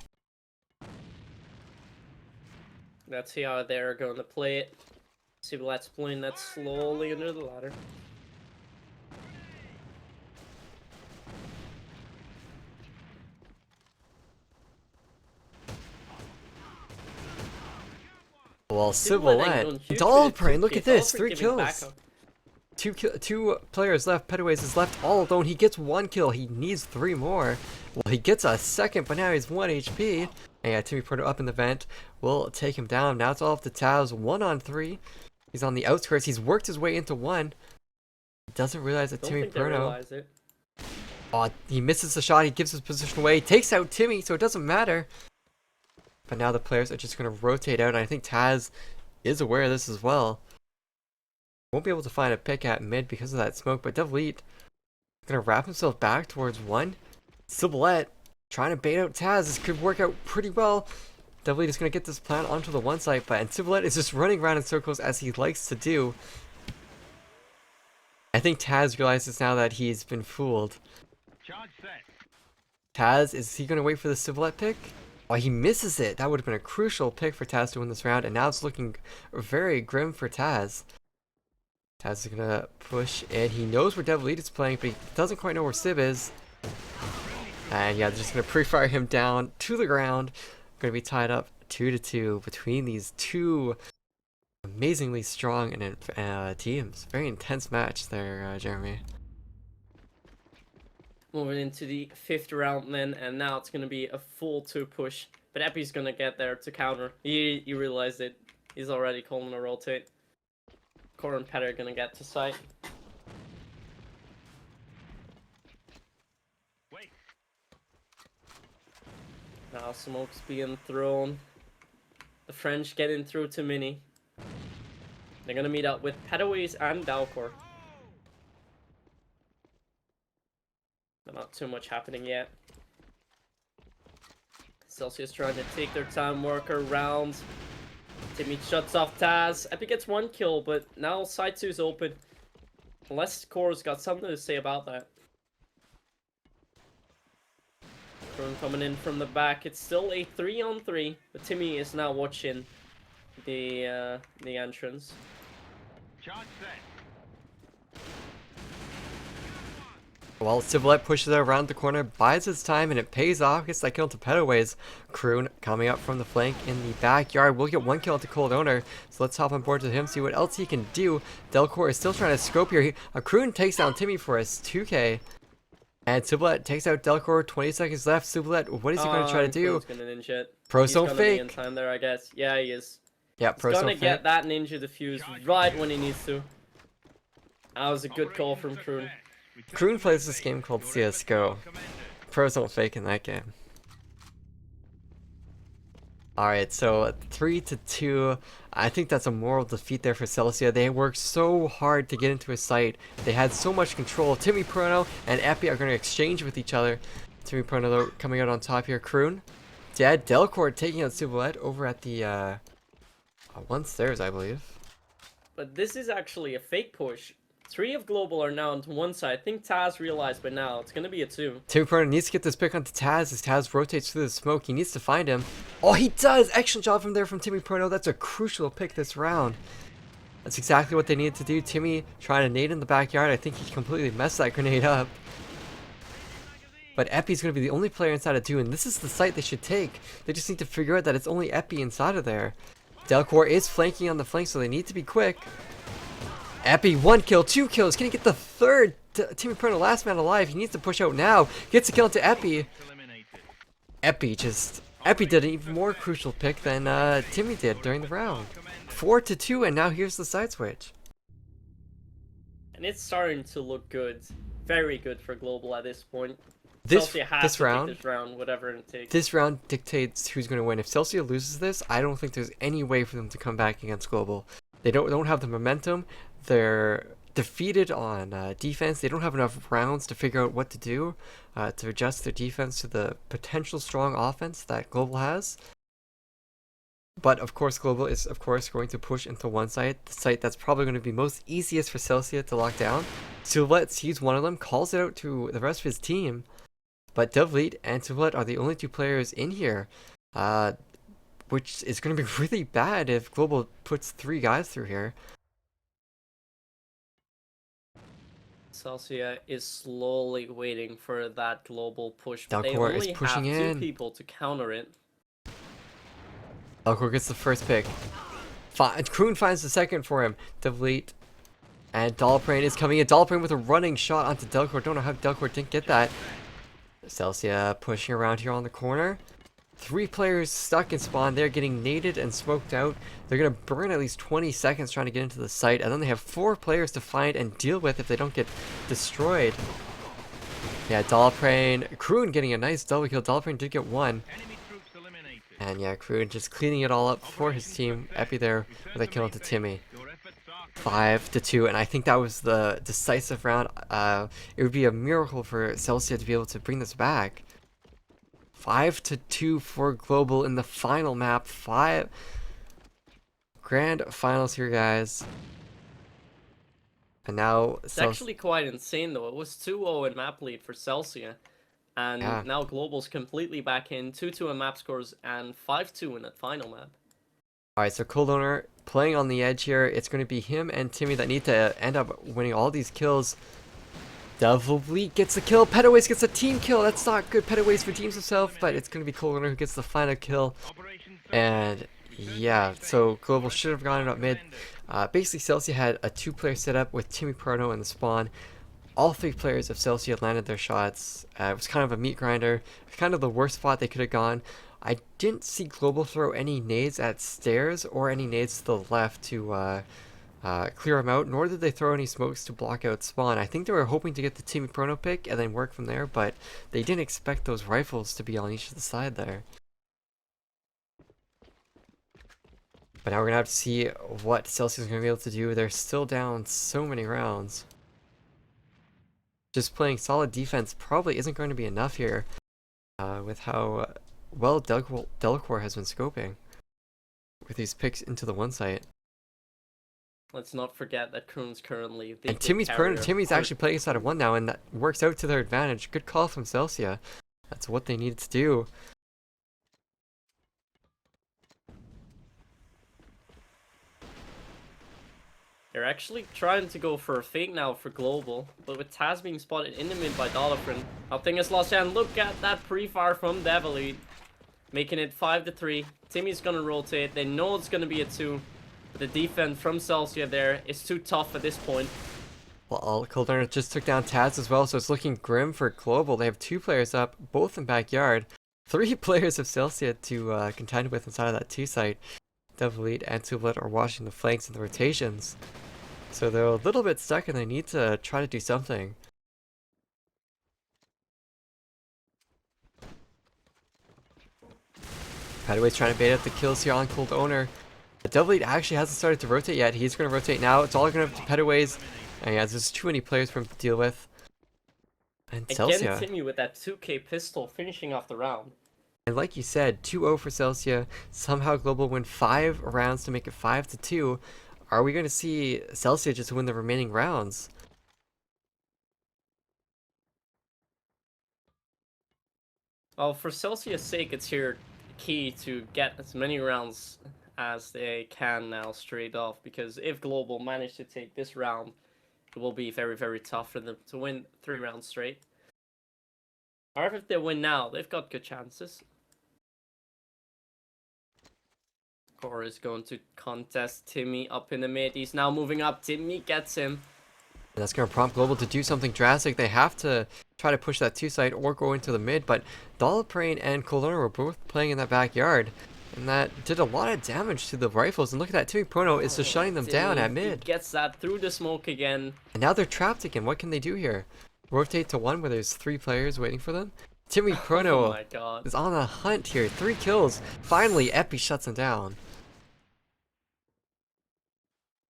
Let's see how they're going to play it. See, let's play that slowly under the ladder. Well, Sibulat Sibulat, huge Dolphin, look for at the this, 2K. 3 Dolphin giving kills. Two players left. Petaways is left all alone. He gets 1 kill. He needs 3 more. Well, he gets a second, but now he's 1 HP. And yeah, Timmy Porto up in the vent. We'll take him down. Now it's all up to Taz. 1-on-3. He's on the outskirts. He's worked his way into 1. He doesn't realize that Don't Timmy think they Porto. realize it. Oh, he misses the shot. He gives his position away. Takes out Timmy, so it doesn't matter. But now the players are just going to rotate out. And I think Taz is aware of this as well. Won't be able to find a pick at mid because of that smoke, but Devleet gonna wrap himself back towards 1. Sibulat trying to bait out Taz. This could work out pretty well. Devleet is gonna get this plan onto the 1 side, and Sibulat is just running around in circles as he likes to do. I think Taz realizes now that he's been fooled. Charge set. Taz, is he gonna wait for the Sibulat pick? Oh, he misses it. That would have been a crucial pick for Taz to win this round, and now it's looking very grim for Taz. Taz is gonna push in. He knows where Devil Lead is playing, but he doesn't quite know where Sib is. And yeah, they're just gonna pre-fire him down to the ground. Gonna be tied up 2-to-2 between these 2 amazingly strong and teams. Very intense match there, Jeremy. Moving into the 5th round then, and now it's gonna be a full 2 push. But Epi's gonna get there to counter. He realized it. He's already calling a rotate. Core and Pet are gonna get to site. Wait. Now smoke's being thrown. The French getting through to Mini. They're gonna meet up with Petaways and Dalcor. But not too much happening yet. Celsia's trying to take their time, work around. Timmy shuts off Taz. Epi gets 1 kill, but now side 2 is open. Unless Core's got something to say about that. Kroon coming in from the back. It's still a 3-on-3, but Timmy is now watching the entrance. Charge set. Well, Civilette pushes it around the corner, buys its time, and it pays off. Gets that kill into Petaways. Kroon coming up from the flank in the backyard. We'll get 1 kill into Cold Owner. So let's hop on board to him, see what else he can do. Delcor is still trying to scope here. Kroon takes down Timmy for his 2k. And Civilette takes out Delcor. 20 seconds left. Civilette, what is he going to try to do? He's gonna ninja it. He's gonna be in fake. time there, I guess. Yeah, he is. Yeah, He's gonna fake. get that ninja defuse right when he needs to. That was a good call from Kroon. Kroon plays this game called CSGO. Pros don't fake in that game. Alright, so 3-2. I think that's a moral defeat there for Celsia. They worked so hard to get into a site. They had so much control. Timmy Prono and Epi are going to exchange with each other. Timmy Prono though coming out on top here. Kroon dead. Delcor taking out Civilette over at the one stairs, I believe. But this is actually a fake push. 3 of Global are now on one side. I think Taz realized by now it's gonna be a 2. Timmy Prono needs to get this pick onto Taz as Taz rotates through the smoke. He needs to find him. Oh, he does! Excellent job from there from Timmy Prono. That's a crucial pick this round. That's exactly what they needed to do. Timmy trying to nade in the backyard. I think he completely messed that grenade up. But Epi's going to be the only player inside of 2, and this is the site they should take. They just need to figure out that it's only Epi inside of there. Delcor is flanking on the flank, so they need to be quick. Epi, 1 kill, 2 kills. Can he get the 3rd? Timmy Prono, last man alive. He needs to push out now. Gets a kill into Epi. Epi did an even more crucial pick than Timmy did during the round. 4-2, and now here's the side switch. And it's starting to look good. Very good for Global at this point. This Celsia has to round, take this round, whatever it takes. this round dictates who's going to win. If Celsia loses this, I don't think there's any way for them to come back against Global. They don't have the momentum. They're defeated on defense. They don't have enough rounds to figure out what to do to adjust their defense to the potential strong offense that Global has. But of course, Global is going to push into one site, the site that's probably going to be most easiest for Celsia to lock down. Civilette sees one of them, calls it out to the rest of his team. But Devleet and Civilette are the only 2 players in here, which is going to be really bad if Global puts 3 guys through here. Celsia is slowly waiting for that Global push. But they Delcor is only pushing have 2 in. people to counter it. Delcor gets the first pick. Kroon finds the second for him. Devleet and Dollbrain is coming in. Dollbrain with a running shot onto Delcor. Don't know how Delcor didn't get that. Celsia pushing around here on the corner. 3 players stuck in spawn. They're getting naded and smoked out. They're going to burn at least 20 seconds trying to get into the site. And then they have 4 players to find and deal with if they don't get destroyed. Yeah, Dollbrain. Kroon getting a nice double kill. Dollbrain did get 1. And yeah, Kroon just cleaning it all up for his team. Epi there with a kill into Timmy. 5-2, and I think that was the decisive round. It would be a miracle for Celsia to be able to bring this back. 5-2 for Global in the final map. 5 grand finals here, guys. And now It's actually quite insane though. It was 2-0 in map lead for Celsia. And Yeah. now Global's completely back in. 2-2 in map scores and 5-2 in that final map. Alright, so Cold Owner playing on the edge here. It's going to be him and Timmy that need to end up winning all these kills. Devleet gets the kill. Petaways gets a team kill. That's not good. Petaways redeems himself, but it's going to be Cold Owner who gets the final kill. And yeah, so Global should have gone up mid. Basically, Celsia had a 2-player setup with Timmy Prono in the spawn. All 3 players of Celsia landed their shots. It was kind of a meat grinder. Kind of the worst spot they could have gone. I didn't see Global throw any nades at stairs or any nades to the left to clear them out, nor did they throw any smokes to block out spawn. I think they were hoping to get the Timmy Prono pick and then work from there, but they didn't expect those rifles to be on each of the side there. But now we're going to have to see what Celsius is going to be able to do. They're still down so many rounds. Just playing solid defense probably isn't going to be enough here with how well Delacor has been scoping with these picks into the one site. Let's not forget that Kroon's currently the And good carrier. Timmy's actually playing inside of one now, and that works out to their advantage. Good call from Celsia. That's what they needed to do. They're actually trying to go for a fake now for global, but with Taz being spotted in the mid by Dolphin, nothing is lost. And look at that pre-fire from Devilly, making it 5-3. Timmy's gonna rotate. They know it's gonna be a 2. But the defense from Celsia there is too tough at this point. Well, Coldurner just took down Taz as well, so it's looking grim for global. They have 2 players up, both in backyard. 3 players of Celsia to contend with inside of that 2 site. Devilite and Sublet are watching the flanks and the rotations. So they're a little bit stuck and they need to try to do something. Padaway's trying to bait up the kills here on Cold Owner. Devilite actually hasn't started to rotate yet. He's going to rotate now. It's all going to Padaway's. And yeah, there's too many players for him to deal with. And Celsia. Again, Timmy with that 2K pistol finishing off the round. And like you said, 2-0 for Celsia. Somehow Global win 5 rounds to make it 5-2. Are we going to see Celsia just win the remaining rounds? Well, for Celsia's sake, it's here key to get as many rounds as they can now straight off, because if Global manage to take this round, it will be very, very tough for them to win 3 rounds straight. However, if they win now, they've got good chances. Core is going to contest Timmy up in the mid. He's now moving up. Timmy gets him. That's going to prompt Global to do something drastic. They have to try to push that 2 side or go into the mid, but Dolaprane and Colonna were both playing in that backyard, and that did a lot of damage to the rifles. And look at that, Timmy Prono is just shutting them down at mid. Gets that through the smoke again. And now they're trapped again. What can they do here? Rotate to 1 where there's 3 players waiting for them? Timmy Prono Oh my God. is on a hunt here. 3 kills. Finally, Epi shuts him down.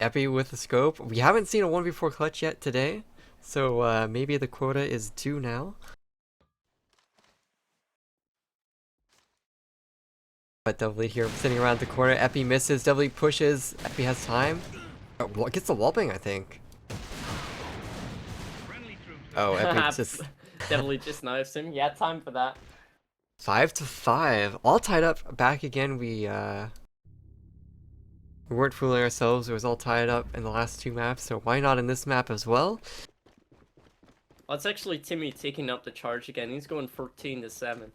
Epi with the scope. We haven't seen a 1v4 clutch yet today, so maybe the quota is due now. But Devilly here sitting around the corner. Epi misses. Devilly pushes. Epi has time. Gets the wallbang, I think. Oh, Epi just... Definitely just knifes him. Yeah, time for that. 5-5. All tied up. Back again. We weren't fooling ourselves. It was all tied up in the last 2 maps, so why not in this map as well? Well, it's actually Timmy taking up the charge again. He's going 14-7.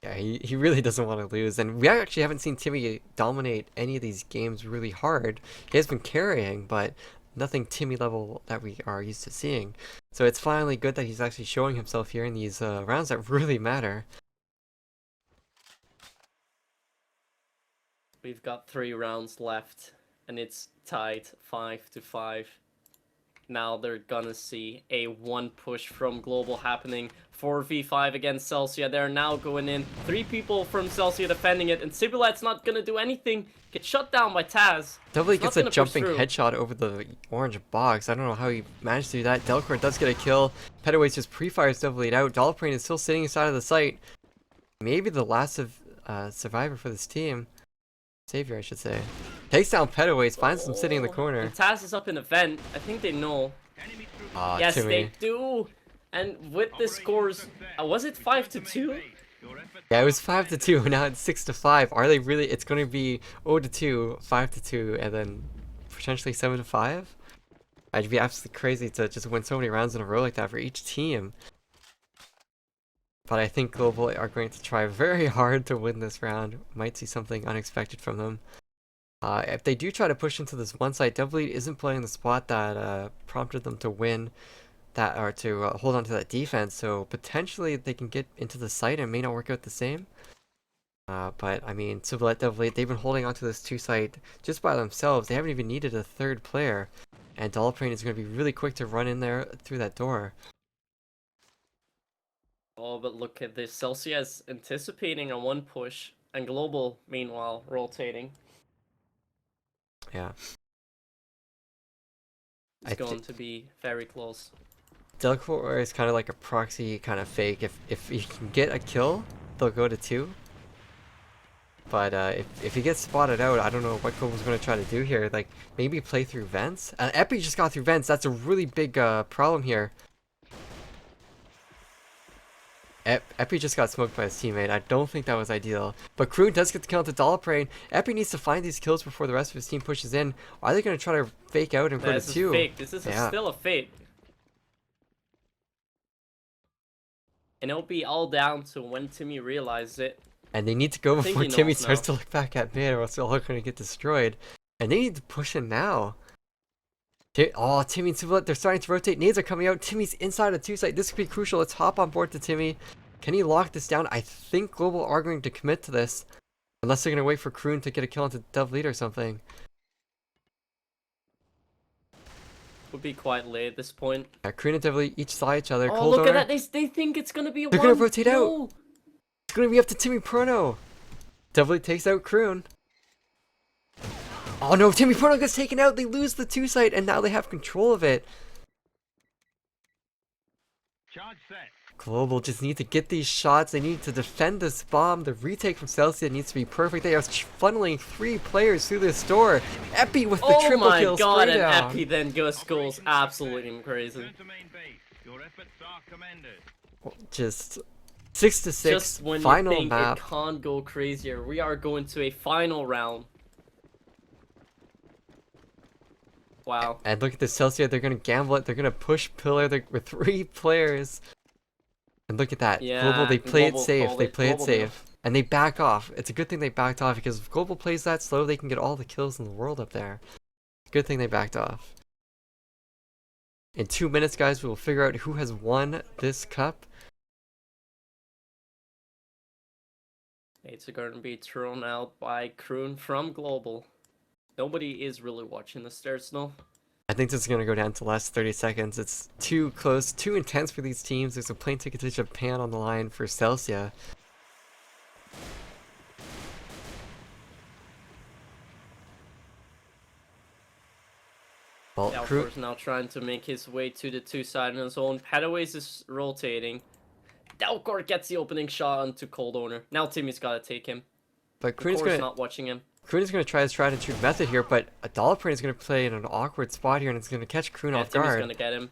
Yeah, he really doesn't want to lose, and we actually haven't seen Timmy dominate any of these games really hard. He has been carrying, but nothing Timmy level that we are used to seeing. So it's finally good that he's actually showing himself here in these rounds that really matter. We've got 3 rounds left, and it's tied 5-5. Now they're gonna see a 1 push from Global happening. 4v5 against Celsia. They're now going in. 3 people from Celsia defending it, and Sibulat's not gonna do anything. Gets shut down by Taz. Definitely He's gets not a gonna push jumping through. headshot over the orange box. I don't know how he managed to do that. Delcor does get a kill. Petaway's just pre-fires Devilite out. Dolprane is still sitting inside of the site. Maybe the last of survivor for this team. Savior, I should say. Takes down Petaway, finds him sitting in the corner. And Taz is up in the vent. I think they know. Yes, Timmy. they do. And with the scores, was it 5-2? Yeah, it was 5-2. Now it's 6-5. Are they really? It's going to be 0-2, 5-2, and then potentially 7-5. I'd be absolutely crazy to just win so many rounds in a row like that for each team. But I think Global are going to try very hard to win this round. Might see something unexpected from them. If they do try to push into this one side, Devilite isn't playing the spot that prompted them to win that, or to hold on to that defense. So potentially they can get into the site and may not work out the same. But I mean, Civilet, Devilite, they've been holding on to this 2 site just by themselves. They haven't even needed a 3rd player. And Dolprane is going to be really quick to run in there through that door. Oh, but look at this. Celsia is anticipating a 1 push, and Global, meanwhile, rotating. Yeah. It's going to be very close. Delcor is kind of like a proxy kind of fake. If you can get a kill, they'll go to 2. But if he gets spotted out, I don't know what Global's going to try to do here. Like, maybe play through vents? Epi just got through vents. That's a really big problem here. Epi just got smoked by his teammate. I don't think that was ideal. But Kroon does get the kill into Dollprane. Epi needs to find these kills before the rest of his team pushes in. Are they going to try to fake out and put a 2? This is fake. This is still a fake. And it'll be all down to when Timmy realizes it. And they need to go before Timmy starts now. to look back at mid, or else they're all going to get destroyed. And they need to push in now. Oh, Timmy and Civilette, they're starting to rotate. Nades are coming out. Timmy's inside a 2 site. This could be crucial. Let's hop on board to Timmy. Can he lock this down? I think Global are going to commit to this. Unless they're going to wait for Kroon to get a kill into Dev Lead or something. Would be quite late at this point. Yeah, Kroon and Dev Lead each side each other. Oh, Cold look Owner. at that. They think it's going to be a They're 1. going to rotate No. out. It's going to be up to Timmy Prono. Dev Lead takes out Kroon. Oh no, Timmy Prono gets taken out. They lose the 2 site and now they have control of it. Charge set. Global just need to get these shots. They need to defend this bomb. The retake from Celsia needs to be perfect. They are funneling 3 players through this door. Epi with the triple kill. Oh my god, spray and down. Epi then goes absolutely crazy. Return to main base. Your efforts are commended. Just 6-6. Just when final you think map. it can't go crazier, we are going to a final round. Wow. And look at this Celsia. They're going to gamble it. They're going to push pillar with 3 players. And look at that. Yeah, Global, they play it Global safe. called They it. play it Global safe. And they back off. It's a good thing they backed off because if Global plays that slow, they can get all the kills in the world up there. Good thing they backed off. In 2 minutes, guys, we will figure out who has won this cup. It's going to be thrown out by Kroon from Global. Nobody is really watching the stairs, no. I think this is going to go down to last 30 seconds. It's too close, too intense for these teams. There's a plane ticket to Japan on the line for Celsia. Well, Dalford is now trying to make his way to the 2 side on his own. Petaways is rotating. Dalcor gets the opening shot onto Cold Owner. Now Timmy's got to take him. but Kroon's not watching him. going to try his tried and true method here, but a Dollprane is going to play in an awkward spot here, and it's going to catch Kroon off Timmy's guard. going to get him.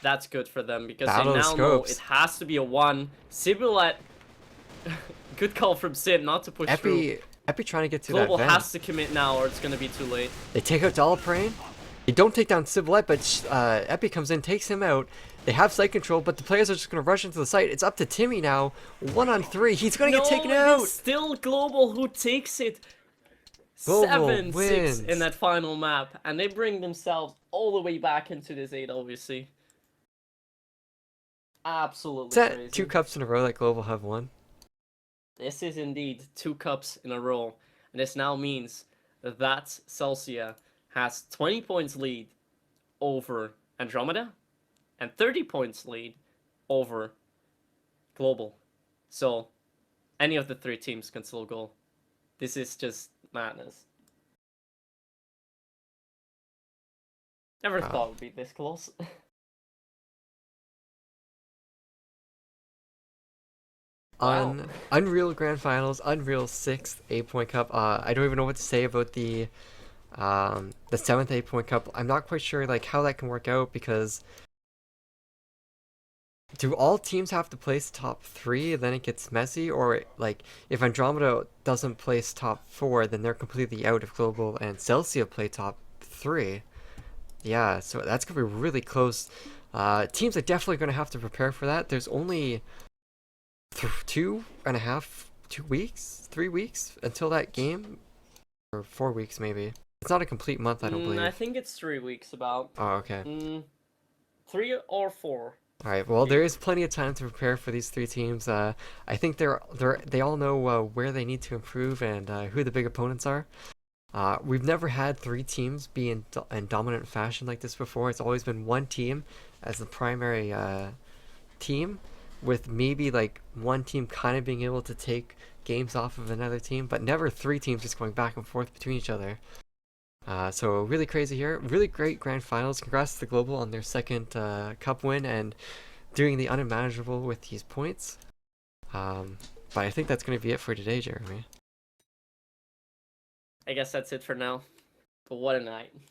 That's good for them because Battle they of now know scopes. it has to be a 1. Sibulette. Good call from Sim not to push through. Epi trying to get to Global that vent. has to commit now or it's going to be too late. They take out Dollprane. They don't take down Civilette, but Epi comes in, takes him out. They have site control, but the players are just going to rush into the site. It's up to Timmy now. 1 on 3. He's going to get taken It out. is still Global who takes it. Global 7-6 wins. in that final map. And they bring themselves all the way back into this 8, obviously. Absolutely Is that crazy. 2 cups in a row that Global have won? This is indeed 2 cups in a row. And this now means that Celsia has 20 points lead over Andromeda and 30 points lead over Global. So any of the 3 teams can still go. This is just madness. Never thought it would be this close. Wow. Unreal Grand Finals, Unreal 6th 8-point cup. I don't even know what to say about the 7th 8-point cup. I'm not quite sure like how that can work out because do all teams have to place top 3 then it gets messy, or like if Andromeda doesn't place top 4 then they're completely out if Global and Celsia play top 3. Yeah, so that's gonna be really close. Teams are definitely gonna have to prepare for that. There's only 2 weeks, 3 weeks until that game, or 4 weeks maybe. It's not a complete month, I don't believe. I think it's 3 weeks about. Oh, okay. 3 or 4. All right. Well, there is plenty of time to prepare for these 3 teams. I think they all know where they need to improve and who the big opponents are. We've never had 3 teams be in dominant fashion like this before. It's always been 1 team as the primary team, with maybe like 1 team kind of being able to take games off of another team, but never 3 teams just going back and forth between each other. So really crazy here. Really great grand finals. Congrats to the Global on their 2nd cup win and doing the unimaginable with these points. But I think that's going to be it for today, Jeremy. I guess that's it for now. But what a night.